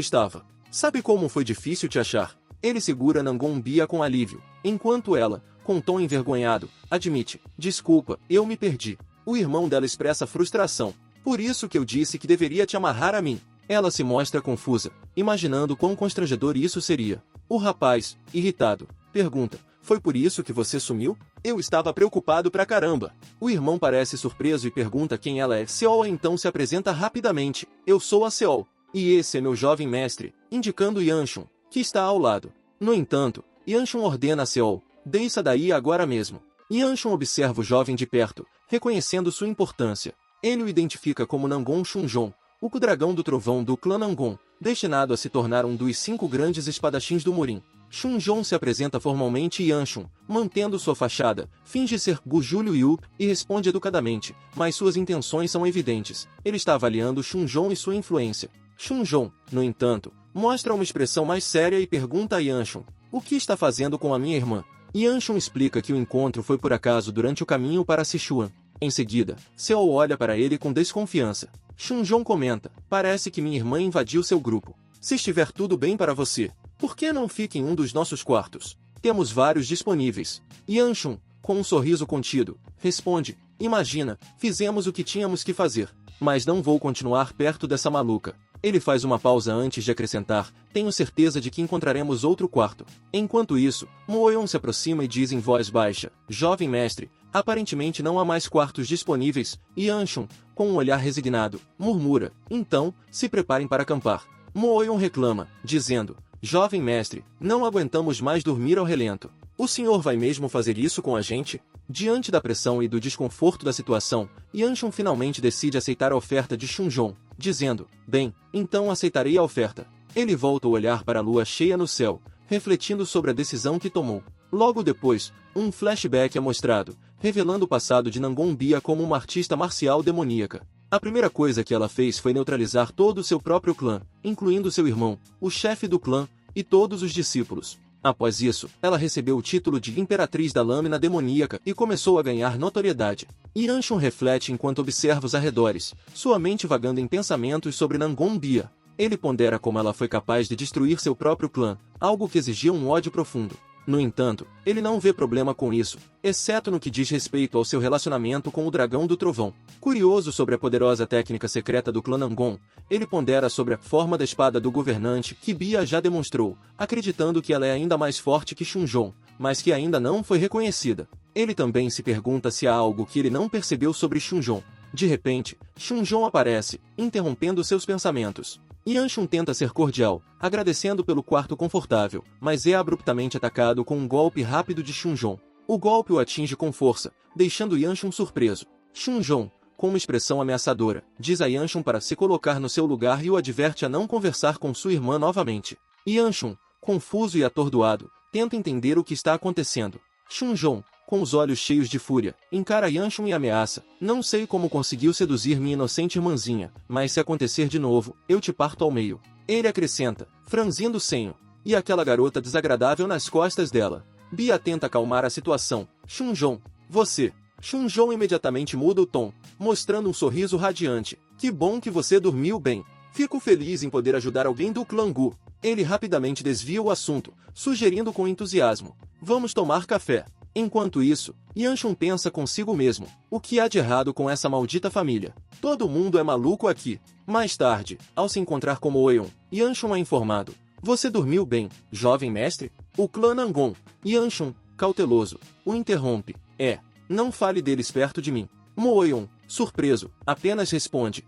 estava? Sabe como foi difícil te achar? Ele segura Nangon Bia com alívio, enquanto ela, com tom envergonhado, admite, desculpa, eu me perdi. O irmão dela expressa frustração, por isso que eu disse que deveria te amarrar a mim. Ela se mostra confusa, imaginando quão constrangedor isso seria. O rapaz, irritado, pergunta, foi por isso que você sumiu? Eu estava preocupado pra caramba. O irmão parece surpreso e pergunta quem ela é. Seol então se apresenta rapidamente. Eu sou a Seol. E esse é meu jovem mestre, indicando Yanshun, que está ao lado. No entanto, Yanshun ordena a Seol, desça daí agora mesmo. Yanshun observa o jovem de perto, reconhecendo sua importância. Ele o identifica como Nangon Shunjon, o dragão do trovão do clã Nangon, destinado a se tornar um dos 5 grandes espadachins do Murim. Shunjon se apresenta formalmente e Yanshun, mantendo sua fachada, finge ser Gu Julio Yu e responde educadamente, mas suas intenções são evidentes. Ele está avaliando Shunjon e sua influência. Shunjon, no entanto, mostra uma expressão mais séria e pergunta a Yanshun, o que está fazendo com a minha irmã? Yanshun explica que o encontro foi por acaso durante o caminho para Sichuan. Em seguida, Seol olha para ele com desconfiança. Shunjon comenta, parece que minha irmã invadiu seu grupo. Se estiver tudo bem para você, por que não fica em um dos nossos quartos? Temos vários disponíveis. Yanshun, com um sorriso contido, responde, imagina, fizemos o que tínhamos que fazer, mas não vou continuar perto dessa maluca. Ele faz uma pausa antes de acrescentar, tenho certeza de que encontraremos outro quarto. Enquanto isso, Moeon se aproxima e diz em voz baixa, jovem mestre, aparentemente não há mais quartos disponíveis, e Yanshun, com um olhar resignado, murmura, então, se preparem para acampar. Moeon reclama, dizendo, jovem mestre, não aguentamos mais dormir ao relento. O senhor vai mesmo fazer isso com a gente? Diante da pressão e do desconforto da situação, Yanshun finalmente decide aceitar a oferta de Shunjon, dizendo, bem, então aceitarei a oferta. Ele volta o olhar para a lua cheia no céu, refletindo sobre a decisão que tomou. Logo depois, um flashback é mostrado, revelando o passado de Nangon Bia como uma artista marcial demoníaca. A primeira coisa que ela fez foi neutralizar todo o seu próprio clã, incluindo seu irmão, o chefe do clã, e todos os discípulos. Após isso, ela recebeu o título de Imperatriz da Lâmina Demoníaca e começou a ganhar notoriedade. Yanshun reflete enquanto observa os arredores, sua mente vagando em pensamentos sobre Nangon Bia. Ele pondera como ela foi capaz de destruir seu próprio clã, algo que exigia um ódio profundo. No entanto, ele não vê problema com isso, exceto no que diz respeito ao seu relacionamento com o Dragão do Trovão. Curioso sobre a poderosa técnica secreta do clã Nangon, ele pondera sobre a forma da espada do governante que Bia já demonstrou, acreditando que ela é ainda mais forte que Shunjon, mas que ainda não foi reconhecida. Ele também se pergunta se há algo que ele não percebeu sobre Shunjon. De repente, Shunjon aparece, interrompendo seus pensamentos. Yanshun tenta ser cordial, agradecendo pelo quarto confortável, mas é abruptamente atacado com um golpe rápido de Shunjon. O golpe o atinge com força, deixando Yanshun surpreso. Shunjon, com uma expressão ameaçadora, diz a Yanshun para se colocar no seu lugar e o adverte a não conversar com sua irmã novamente. Yanshun, confuso e atordoado, tenta entender o que está acontecendo. Shunjon, com os olhos cheios de fúria, encara Yanshun e ameaça. Não sei como conseguiu seduzir minha inocente irmãzinha, mas se acontecer de novo, eu te parto ao meio. Ele acrescenta, franzindo o senho. E aquela garota desagradável nas costas dela. Bia tenta acalmar a situação. Shunjon, você. Shunjon imediatamente muda o tom, mostrando um sorriso radiante. Que bom que você dormiu bem. Fico feliz em poder ajudar alguém do clã Gu. Ele rapidamente desvia o assunto, sugerindo com entusiasmo. Vamos tomar café. Enquanto isso, Yanshun pensa consigo mesmo. O que há de errado com essa maldita família? Todo mundo é maluco aqui. Mais tarde, ao se encontrar com Moeon, Yanshun é informado. Você dormiu bem, jovem mestre? O clã Nangon. Yanshun, cauteloso, o interrompe. Não fale deles perto de mim. Moeon, surpreso, apenas responde.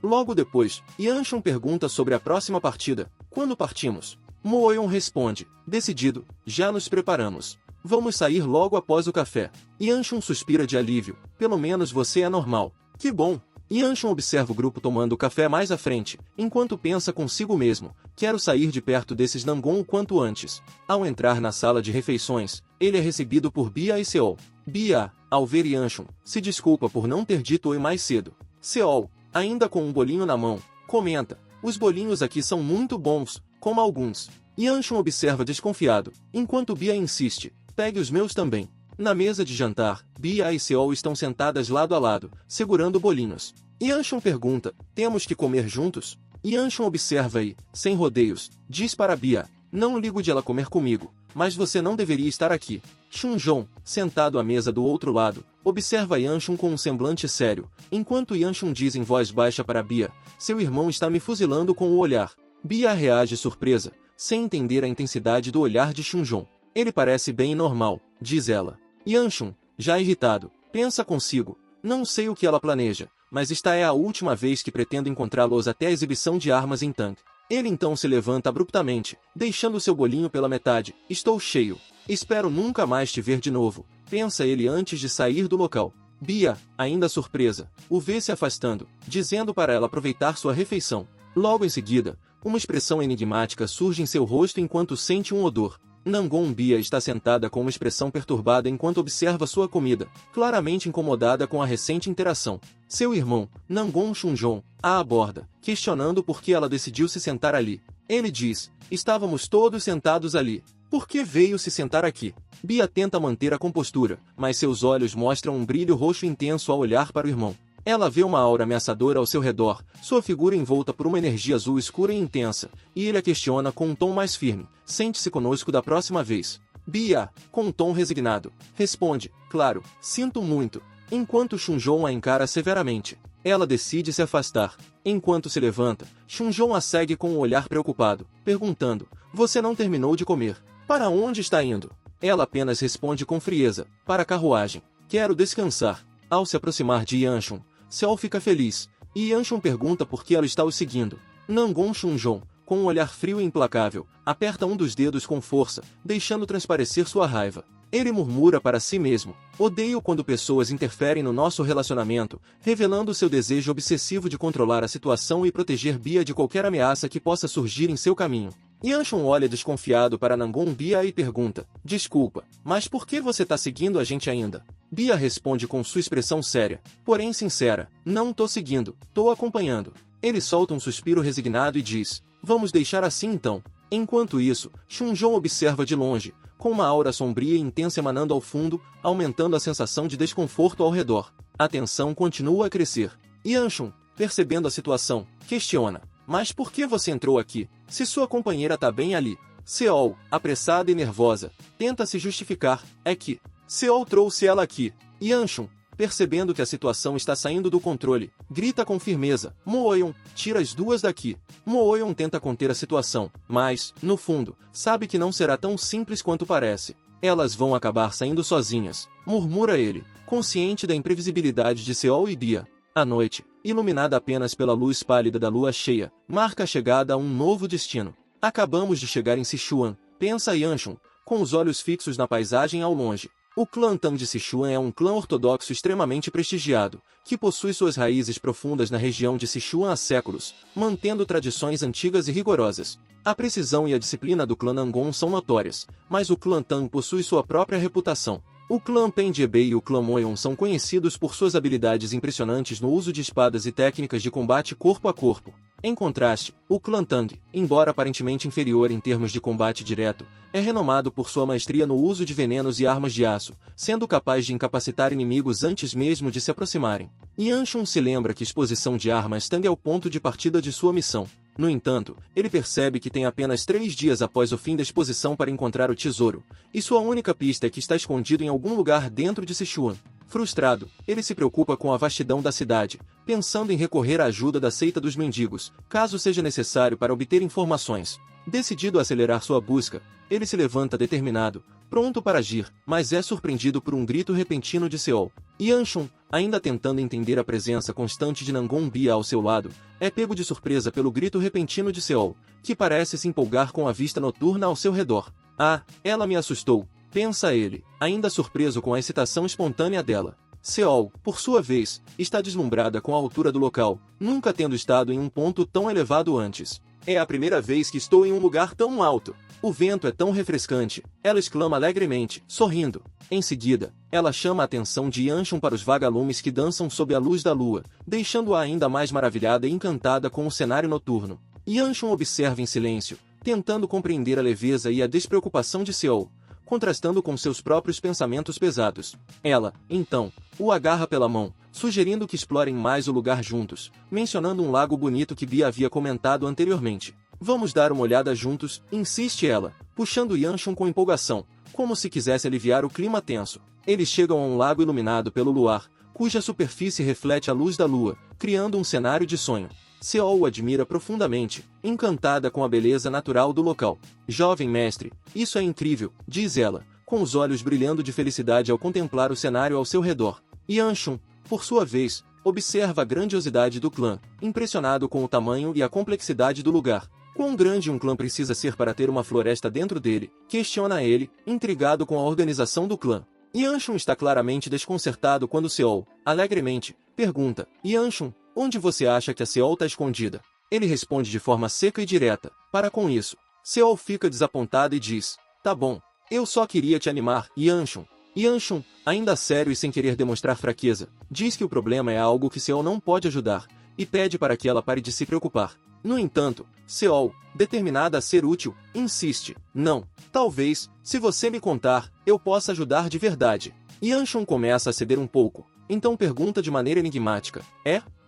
Logo depois, Yanshun pergunta sobre a próxima partida. Quando partimos? Moeon responde. Decidido, já nos preparamos. Vamos sair logo após o café. Yanshun suspira de alívio. Pelo menos você é normal. Que bom! Yanshun observa o grupo tomando café mais à frente, enquanto pensa consigo mesmo. Quero sair de perto desses Nangon o quanto antes. Ao entrar na sala de refeições, ele é recebido por Bia e Seol. Bia, ao ver Yanshun, se desculpa por não ter dito oi mais cedo. Seol, ainda com um bolinho na mão, comenta. Os bolinhos aqui são muito bons, como alguns. Yanshun observa desconfiado, enquanto Bia insiste. Pegue os meus também. Na mesa de jantar, Bia e Seol estão sentadas lado a lado, segurando bolinhos. Yanshun pergunta, temos que comer juntos? Yanshun observa e, sem rodeios, diz para Bia, não ligo de ela comer comigo, mas você não deveria estar aqui. Shunjon, sentado à mesa do outro lado, observa Yanshun com um semblante sério, enquanto Yanshun diz em voz baixa para Bia, seu irmão está me fuzilando com o olhar. Bia reage surpresa, sem entender a intensidade do olhar de Shunjon. Ele parece bem normal, diz ela. Yanshun, já irritado, pensa consigo. Não sei o que ela planeja, mas esta é a última vez que pretendo encontrá-los até a exibição de armas em Tang. Ele então se levanta abruptamente, deixando seu bolinho pela metade. Estou cheio. Espero nunca mais te ver de novo, pensa ele antes de sair do local. Bia, ainda surpresa, o vê se afastando, dizendo para ela aproveitar sua refeição. Logo em seguida, uma expressão enigmática surge em seu rosto enquanto sente um odor. Nangon Bia está sentada com uma expressão perturbada enquanto observa sua comida, claramente incomodada com a recente interação. Seu irmão, Nangon Shunjon, a aborda, questionando por que ela decidiu se sentar ali. Ele diz, estávamos todos sentados ali. Por que veio se sentar aqui? Bia tenta manter a compostura, mas seus olhos mostram um brilho roxo intenso ao olhar para o irmão. Ela vê uma aura ameaçadora ao seu redor, sua figura envolta por uma energia azul escura e intensa, e ele a questiona com um tom mais firme. Sente-se conosco da próxima vez. Bia, com um tom resignado, responde, claro, sinto muito, enquanto Shunjon a encara severamente. Ela decide se afastar. Enquanto se levanta, Shunjon a segue com um olhar preocupado, perguntando, você não terminou de comer? Para onde está indo? Ela apenas responde com frieza, para a carruagem. Quero descansar. Ao se aproximar de Yanshun, Seol fica feliz, e Yanshun pergunta por que ela está o seguindo. Nangon Shunjon, com um olhar frio e implacável, aperta um dos dedos com força, deixando transparecer sua raiva. Ele murmura para si mesmo, odeio quando pessoas interferem no nosso relacionamento, revelando seu desejo obsessivo de controlar a situação e proteger Bia de qualquer ameaça que possa surgir em seu caminho. Yanshun olha desconfiado para Nangon Bia e pergunta, desculpa, mas por que você está seguindo a gente ainda? Bia responde com sua expressão séria, porém sincera, não tô seguindo, tô acompanhando. Ele solta um suspiro resignado e diz, vamos deixar assim então. Enquanto isso, Shunjon observa de longe, com uma aura sombria e intensa emanando ao fundo, aumentando a sensação de desconforto ao redor. A tensão continua a crescer. Yanshun, percebendo a situação, questiona, mas por que você entrou aqui, se sua companheira tá bem ali? Seol, apressada e nervosa, tenta se justificar, é que Seol trouxe ela aqui. Yanshun, percebendo que a situação está saindo do controle, grita com firmeza, Moeon, tira as duas daqui. Moeon tenta conter a situação, mas, no fundo, sabe que não será tão simples quanto parece. Elas vão acabar saindo sozinhas, murmura ele, consciente da imprevisibilidade de Seol e Bia. A noite, iluminada apenas pela luz pálida da lua cheia, marca a chegada a um novo destino. Acabamos de chegar em Sichuan, pensa Yanshun, com os olhos fixos na paisagem ao longe. O clã Tang de Sichuan é um clã ortodoxo extremamente prestigiado, que possui suas raízes profundas na região de Sichuan há séculos, mantendo tradições antigas e rigorosas. A precisão e a disciplina do clã Nangon são notórias, mas o clã Tang possui sua própria reputação. O clã Penjebe e o clã Moyon são conhecidos por suas habilidades impressionantes no uso de espadas e técnicas de combate corpo a corpo. Em contraste, o clã Tang, embora aparentemente inferior em termos de combate direto, é renomado por sua maestria no uso de venenos e armas de aço, sendo capaz de incapacitar inimigos antes mesmo de se aproximarem. Yanshun se lembra que exposição de armas Tang é o ponto de partida de sua missão. No entanto, ele percebe que tem apenas 3 dias após o fim da exposição para encontrar o tesouro, e sua única pista é que está escondido em algum lugar dentro de Sichuan. Frustrado, ele se preocupa com a vastidão da cidade, pensando em recorrer à ajuda da seita dos mendigos, caso seja necessário para obter informações. Decidido a acelerar sua busca, ele se levanta determinado, pronto para agir, mas é surpreendido por um grito repentino de Seol. Yanshun, ainda tentando entender a presença constante de Nangon Bia ao seu lado, é pego de surpresa pelo grito repentino de Seol, que parece se empolgar com a vista noturna ao seu redor. Ah, ela me assustou, pensa ele, ainda surpreso com a excitação espontânea dela. Seol, por sua vez, está deslumbrada com a altura do local, nunca tendo estado em um ponto tão elevado antes. É a primeira vez que estou em um lugar tão alto. O vento é tão refrescante, ela exclama alegremente, sorrindo. Em seguida, ela chama a atenção de Yanshun para os vagalumes que dançam sob a luz da lua, deixando-a ainda mais maravilhada e encantada com o cenário noturno. Yanshun observa em silêncio, tentando compreender a leveza e a despreocupação de Seol, contrastando com seus próprios pensamentos pesados. Ela, então, o agarra pela mão, sugerindo que explorem mais o lugar juntos, mencionando um lago bonito que Bia havia comentado anteriormente. Vamos dar uma olhada juntos, insiste ela, puxando Yanshun com empolgação, como se quisesse aliviar o clima tenso. Eles chegam a um lago iluminado pelo luar, cuja superfície reflete a luz da lua, criando um cenário de sonho. Seol o admira profundamente, encantada com a beleza natural do local. Jovem mestre, isso é incrível, diz ela, com os olhos brilhando de felicidade ao contemplar o cenário ao seu redor. Yanshun, por sua vez, observa a grandiosidade do clã, impressionado com o tamanho e a complexidade do lugar. Quão grande um clã precisa ser para ter uma floresta dentro dele? Questiona ele, intrigado com a organização do clã. Yanshun está claramente desconcertado quando Seol, alegremente, pergunta: Yanshun, onde você acha que a Seol está escondida? Ele responde de forma seca e direta: para com isso. Seol fica desapontado e diz: tá bom, eu só queria te animar, Yanshun. Yanshun, ainda sério e sem querer demonstrar fraqueza, diz que o problema é algo que Seol não pode ajudar, e pede para que ela pare de se preocupar. No entanto, Seol, determinada a ser útil, insiste: não, talvez, se você me contar, eu possa ajudar de verdade. Yanshun começa a ceder um pouco, então pergunta de maneira enigmática: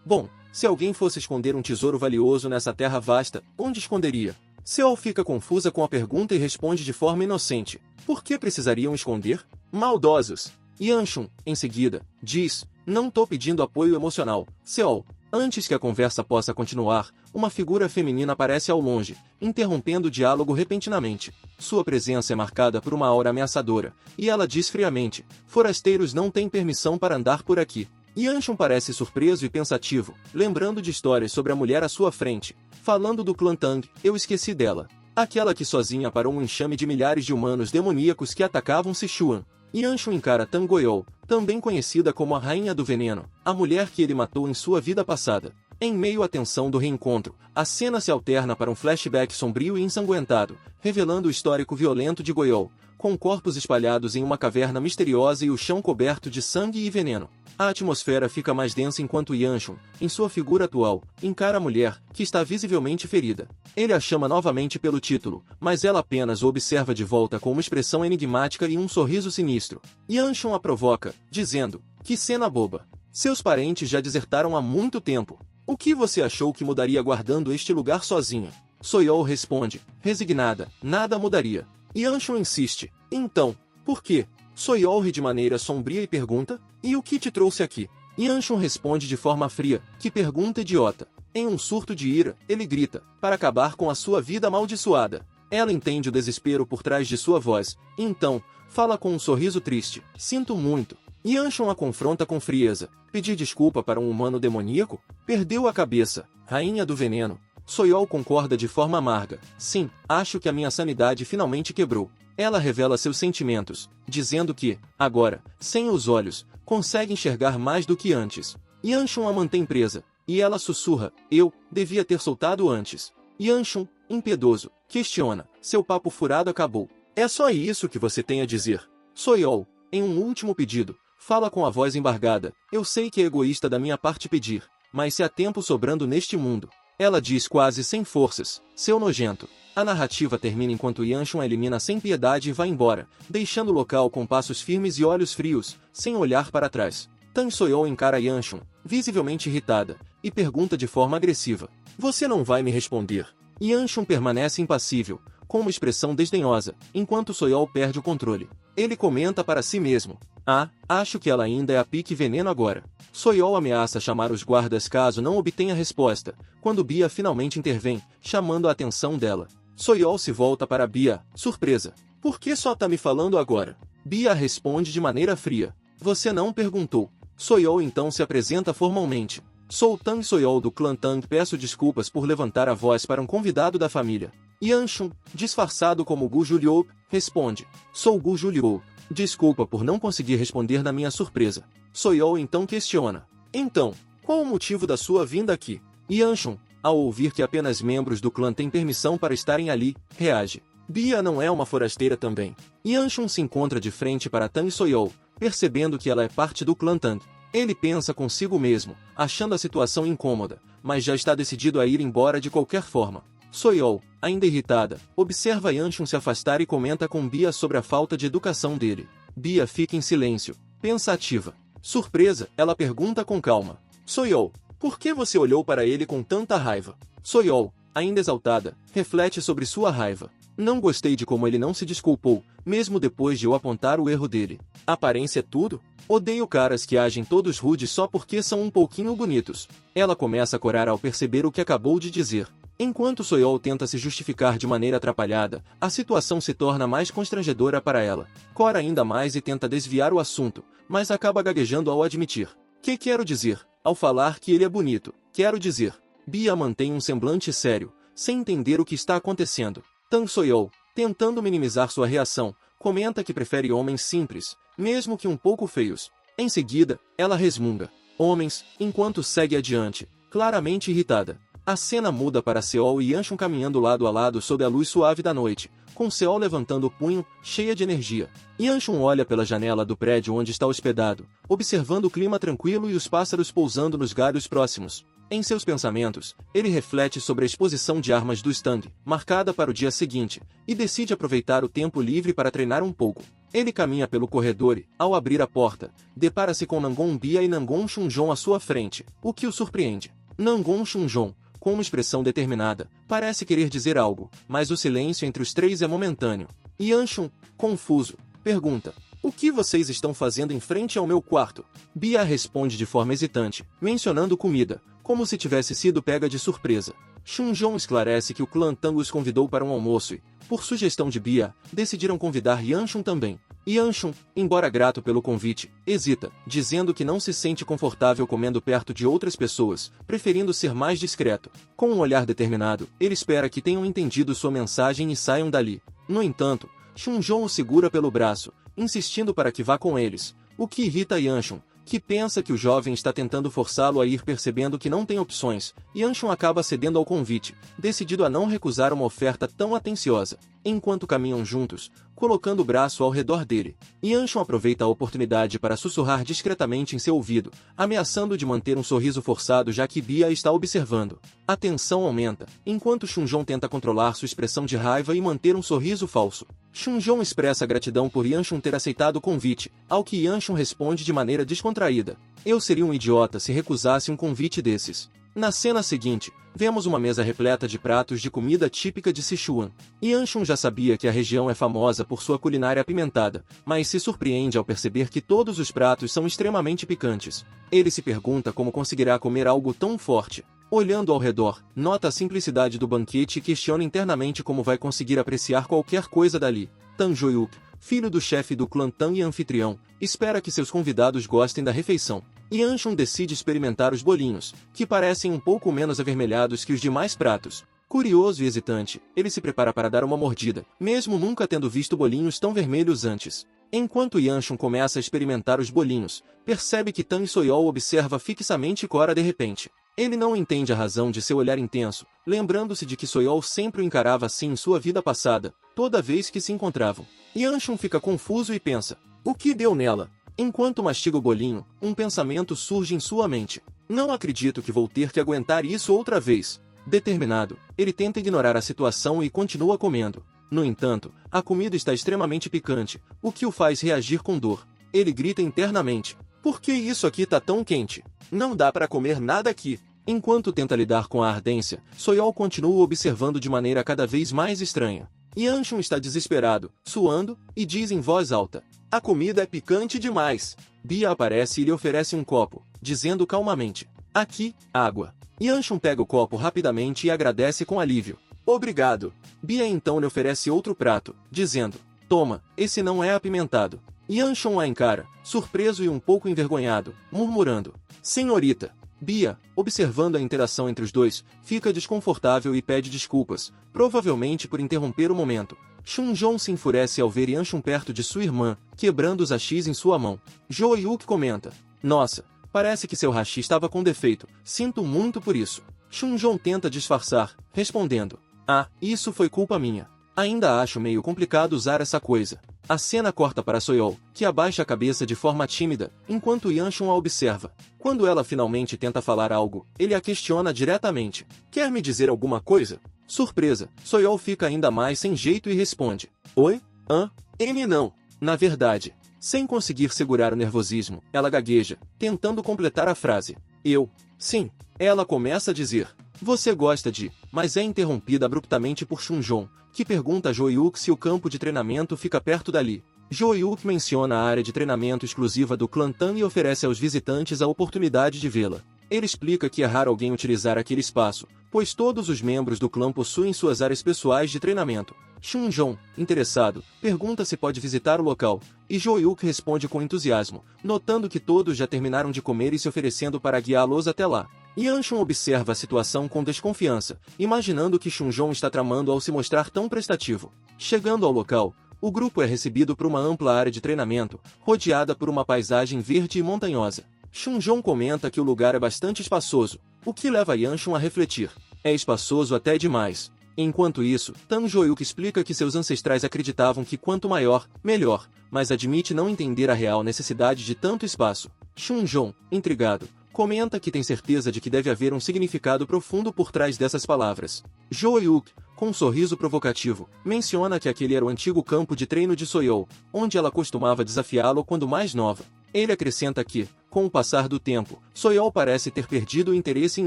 bom, se alguém fosse esconder um tesouro valioso nessa terra vasta, onde esconderia? Seol fica confusa com a pergunta e responde de forma inocente: por que precisariam esconder? Maldosos. Yanshun, em seguida, diz: não tô pedindo apoio emocional, Seol. Antes que a conversa possa continuar, uma figura feminina aparece ao longe, interrompendo o diálogo repentinamente. Sua presença é marcada por uma aura ameaçadora, e ela diz friamente: forasteiros não têm permissão para andar por aqui. Yanshun parece surpreso e pensativo, lembrando de histórias sobre a mulher à sua frente. Falando do clã Tang, eu esqueci dela. Aquela que sozinha parou um enxame de milhares de humanos demoníacos que atacavam Sichuan. Yanshun encara Tang Goyou, também conhecida como a Rainha do Veneno, a mulher que ele matou em sua vida passada. Em meio à tensão do reencontro, a cena se alterna para um flashback sombrio e ensanguentado, revelando o histórico violento de Goyou, com corpos espalhados em uma caverna misteriosa e o chão coberto de sangue e veneno. A atmosfera fica mais densa enquanto Yanshun, em sua figura atual, encara a mulher, que está visivelmente ferida. Ele a chama novamente pelo título, mas ela apenas o observa de volta com uma expressão enigmática e um sorriso sinistro. Yanshun a provoca, dizendo: que cena boba. Seus parentes já desertaram há muito tempo. O que você achou que mudaria guardando este lugar sozinha? Soyol responde, resignada: nada mudaria. Yanshun insiste: então, por quê? Soyol ri de maneira sombria e pergunta: e o que te trouxe aqui? Yanshun responde de forma fria: que pergunta idiota. Em um surto de ira, ele grita, para acabar com a sua vida amaldiçoada. Ela entende o desespero por trás de sua voz, e então, fala com um sorriso triste: sinto muito. Yanshun a confronta com frieza: pedir desculpa para um humano demoníaco? Perdeu a cabeça, Rainha do Veneno. Soyol concorda de forma amarga: sim, acho que a minha sanidade finalmente quebrou. Ela revela seus sentimentos, dizendo que, agora, sem os olhos, consegue enxergar mais do que antes. Yanshun a mantém presa, e ela sussurra: eu devia ter soltado antes. Yanshun, impiedoso, questiona: seu papo furado acabou. É só isso que você tem a dizer? Soyol, Em um último pedido, fala com a voz embargada, eu sei que é egoísta da minha parte pedir, mas se há tempo sobrando neste mundo. Ela diz quase sem forças, seu nojento. A narrativa termina enquanto Yanshun a elimina sem piedade e vai embora, deixando o local com passos firmes e olhos frios, sem olhar para trás. Tang Soyou encara Yanshun, visivelmente irritada, e pergunta de forma agressiva. Você não vai me responder? Yanshun permanece impassível, com uma expressão desdenhosa, enquanto Soyou perde o controle. Ele comenta para si mesmo. Ah, acho que ela ainda é a pique veneno agora. Soyou ameaça chamar os guardas caso não obtenha resposta, quando Bia finalmente intervém, chamando a atenção dela. Soyou se volta para Bia, surpresa. Por que só tá me falando agora? Bia responde de maneira fria. Você não perguntou. Soyou então se apresenta formalmente. Sou Tang Soyou do clã Tang, peço desculpas por levantar a voz para um convidado da família. Yanshun, disfarçado como Gu Juliou, responde. Sou Gu Juliou. Desculpa por não conseguir responder na minha surpresa. Soyou então questiona. Então, qual o motivo da sua vinda aqui? Yanshun, ao ouvir que apenas membros do clã têm permissão para estarem ali, reage. Bia não é uma forasteira também. Yanshun se encontra de frente para Tang Soyou, percebendo que ela é parte do clã Tang. Ele pensa consigo mesmo, achando a situação incômoda, mas já está decidido a ir embora de qualquer forma. Soyou, ainda irritada, observa Yanshun se afastar e comenta com Bia sobre a falta de educação dele. Bia fica em silêncio, pensativa. Surpresa, ela pergunta com calma. Soyou, por que você olhou para ele com tanta raiva? Soyou, ainda exaltada, reflete sobre sua raiva. Não gostei de como ele não se desculpou, mesmo depois de eu apontar o erro dele. Aparência é tudo? Odeio caras que agem todos rudes só porque são um pouquinho bonitos. Ela começa a corar ao perceber o que acabou de dizer. Enquanto Soyou tenta se justificar de maneira atrapalhada, a situação se torna mais constrangedora para ela. Cora ainda mais e tenta desviar o assunto, mas acaba gaguejando ao admitir. Que quero dizer? Ao falar que ele é bonito, quero dizer. Bia mantém um semblante sério, sem entender o que está acontecendo. Tang Soyou, tentando minimizar sua reação, comenta que prefere homens simples, mesmo que um pouco feios. Em seguida, ela resmunga. Homens, enquanto segue adiante, claramente irritada. A cena muda para Seol e Yanshun caminhando lado a lado sob a luz suave da noite, com Seol levantando o punho, cheia de energia. Yanshun olha pela janela do prédio onde está hospedado, observando o clima tranquilo e os pássaros pousando nos galhos próximos. Em seus pensamentos, ele reflete sobre a exposição de armas do stand, marcada para o dia seguinte, e decide aproveitar o tempo livre para treinar um pouco. Ele caminha pelo corredor e, ao abrir a porta, depara-se com Nangon Bia e Nangon Shunjon à sua frente, o que o surpreende. Nangon Shunjon, com uma expressão determinada, parece querer dizer algo, mas o silêncio entre os três é momentâneo. Yanshun, confuso, pergunta. O que vocês estão fazendo em frente ao meu quarto? Bia responde de forma hesitante, mencionando comida, como se tivesse sido pega de surpresa. Shunjon esclarece que o clã Tang os convidou para um almoço e, por sugestão de Bia, decidiram convidar Yanshun também. Yanshun, embora grato pelo convite, hesita, dizendo que não se sente confortável comendo perto de outras pessoas, preferindo ser mais discreto. Com um olhar determinado, ele espera que tenham entendido sua mensagem e saiam dali. No entanto, Shunjon o segura pelo braço, insistindo para que vá com eles, o que irrita Yanshun, que pensa que o jovem está tentando forçá-lo a ir percebendo que não tem opções. Yanshun acaba cedendo ao convite, decidido a não recusar uma oferta tão atenciosa. Enquanto caminham juntos, colocando o braço ao redor dele, Yanshun aproveita a oportunidade para sussurrar discretamente em seu ouvido, ameaçando de manter um sorriso forçado já que Bia está observando. A tensão aumenta, enquanto Shunjon tenta controlar sua expressão de raiva e manter um sorriso falso. Shunjon expressa gratidão por Yanshun ter aceitado o convite, ao que Yanshun responde de maneira descontraída. Eu seria um idiota se recusasse um convite desses. Na cena seguinte, vemos uma mesa repleta de pratos de comida típica de Sichuan. Yanshun já sabia que a região é famosa por sua culinária apimentada, mas se surpreende ao perceber que todos os pratos são extremamente picantes. Ele se pergunta como conseguirá comer algo tão forte. Olhando ao redor, nota a simplicidade do banquete e questiona internamente como vai conseguir apreciar qualquer coisa dali. Tang Joyuk, filho do chefe do clã Tang e anfitrião, espera que seus convidados gostem da refeição. Yanshun decide experimentar os bolinhos, que parecem um pouco menos avermelhados que os demais pratos. Curioso e hesitante, ele se prepara para dar uma mordida, mesmo nunca tendo visto bolinhos tão vermelhos antes. Enquanto Yanshun começa a experimentar os bolinhos, percebe que Tang Soyou observa fixamente Cora de repente. Ele não entende a razão de seu olhar intenso, lembrando-se de que Soyou sempre o encarava assim em sua vida passada, toda vez que se encontravam. Yanshun fica confuso e pensa, O que deu nela? Enquanto mastiga o bolinho, um pensamento surge em sua mente. Não acredito que vou ter que aguentar isso outra vez. Determinado, ele tenta ignorar a situação e continua comendo. No entanto, a comida está extremamente picante, o que o faz reagir com dor. Ele grita internamente: "Por que isso aqui tá tão quente? Não dá para comer nada aqui." Enquanto tenta lidar com a ardência, Soyeol continua observando de maneira cada vez mais estranha. Yanshun está desesperado, suando, e diz em voz alta: "A comida é picante demais." Bia aparece e lhe oferece um copo, dizendo calmamente: "Aqui, água." Yanshun pega o copo rapidamente e agradece com alívio. "Obrigado." Bia então lhe oferece outro prato, dizendo: "Toma, esse não é apimentado." Yanshun a encara, surpreso e um pouco envergonhado, murmurando: "Senhorita." Bia, observando a interação entre os dois, fica desconfortável e pede desculpas, provavelmente por interromper o momento. Chunjong se enfurece ao ver Yanshun perto de sua irmã, quebrando os hashis em sua mão. Jo Yuk comenta: "Nossa, parece que seu hashi estava com defeito, sinto muito por isso." Chunjong tenta disfarçar, respondendo: "Ah, isso foi culpa minha. Ainda acho meio complicado usar essa coisa." A cena corta para Soyeol, que abaixa a cabeça de forma tímida, enquanto Yanshun a observa. Quando ela finalmente tenta falar algo, ele a questiona diretamente: "Quer me dizer alguma coisa?" Surpresa, Soyeol fica ainda mais sem jeito e responde: "Oi? Hã? Ele não." Na verdade, sem conseguir segurar o nervosismo, ela gagueja, tentando completar a frase: "Eu. Sim." Ela começa a dizer: "Você gosta de..." mas é interrompida abruptamente por Chunjong, que pergunta a Jo Yuk se o campo de treinamento fica perto dali. Jo Yuk menciona a área de treinamento exclusiva do clã Tan e oferece aos visitantes a oportunidade de vê-la. Ele explica que é raro alguém utilizar aquele espaço, pois todos os membros do clã possuem suas áreas pessoais de treinamento. Chunjong, interessado, pergunta se pode visitar o local, e Jo Yuk responde com entusiasmo, notando que todos já terminaram de comer e se oferecendo para guiá-los até lá. Yanshun observa a situação com desconfiança, imaginando que Chunjong está tramando ao se mostrar tão prestativo. Chegando ao local, o grupo é recebido por uma ampla área de treinamento, rodeada por uma paisagem verde e montanhosa. Chunjong comenta que o lugar é bastante espaçoso, o que leva Yanshun a refletir: é espaçoso até demais. Enquanto isso, Tan Joyuk explica que seus ancestrais acreditavam que quanto maior, melhor, mas admite não entender a real necessidade de tanto espaço. Chunjong, intrigado, comenta que tem certeza de que deve haver um significado profundo por trás dessas palavras. Jo Yuk, com um sorriso provocativo, menciona que aquele era o antigo campo de treino de Soyeol, onde ela costumava desafiá-lo quando mais nova. Ele acrescenta que, com o passar do tempo, Soyeol parece ter perdido o interesse em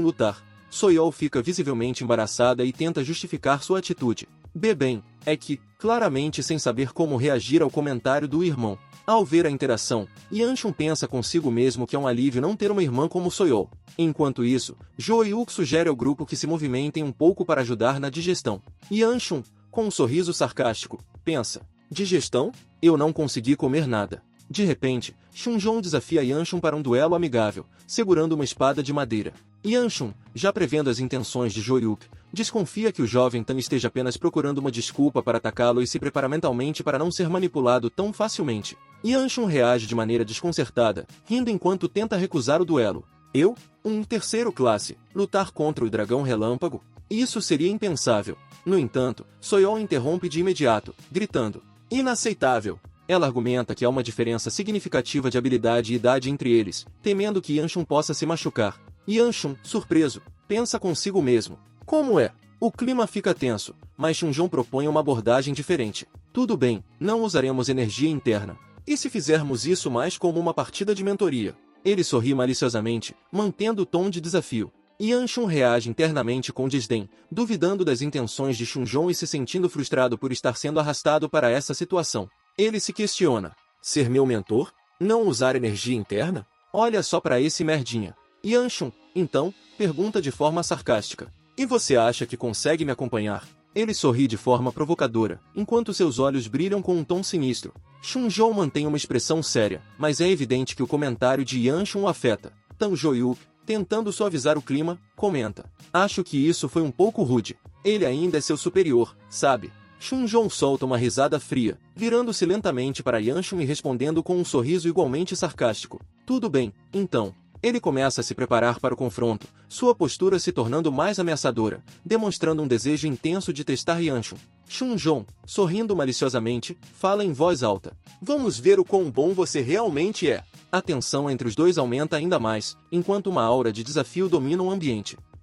lutar. Soyeol fica visivelmente embaraçada e tenta justificar sua atitude. Bem, é que, claramente sem saber como reagir ao comentário do irmão. Ao ver a interação, Yanshun pensa consigo mesmo que é um alívio não ter uma irmã como Soyeol. Enquanto isso, Jo Yuk sugere ao grupo que se movimentem um pouco para ajudar na digestão. Yanshun, com um sorriso sarcástico, pensa: digestão? Eu não consegui comer nada. De repente, Chunjong desafia Yanshun para um duelo amigável, segurando uma espada de madeira. Yanshun, já prevendo as intenções de Jo Yuk, desconfia que o jovem Tan esteja apenas procurando uma desculpa para atacá-lo e se prepara mentalmente para não ser manipulado tão facilmente. Yanshun reage de maneira desconcertada, rindo enquanto tenta recusar o duelo. Eu? Um terceiro classe, lutar contra o dragão relâmpago? Isso seria impensável. No entanto, Soyeol interrompe de imediato, gritando: inaceitável! Ela argumenta que há uma diferença significativa de habilidade e idade entre eles, temendo que Yanshun possa se machucar. Yanshun, surpreso, pensa consigo mesmo: como é? O clima fica tenso, mas Chunjong propõe uma abordagem diferente. Tudo bem, não usaremos energia interna. E se fizermos isso mais como uma partida de mentoria? Ele sorri maliciosamente, mantendo o tom de desafio. Yanshun reage internamente com desdém, duvidando das intenções de Chunjong e se sentindo frustrado por estar sendo arrastado para essa situação. Ele se questiona: ser meu mentor? Não usar energia interna? Olha só para esse merdinha. Yanshun, então, pergunta de forma sarcástica: e você acha que consegue me acompanhar? Ele sorri de forma provocadora, enquanto seus olhos brilham com um tom sinistro. Chunjong mantém uma expressão séria, mas é evidente que o comentário de Yanshun o afeta. Tan Joyuk, tentando suavizar o clima, comenta: acho que isso foi um pouco rude. Ele ainda é seu superior, sabe? Chunjong solta uma risada fria, virando-se lentamente para Yanshun e respondendo com um sorriso igualmente sarcástico: tudo bem, então. Ele começa a se preparar para o confronto, sua postura se tornando mais ameaçadora, demonstrando um desejo intenso de testar Yanshun. Chunjong, sorrindo maliciosamente, fala em voz alta. Vamos ver o quão bom você realmente é. A tensão entre os dois aumenta ainda mais, enquanto uma aura de desafio domina o ambiente.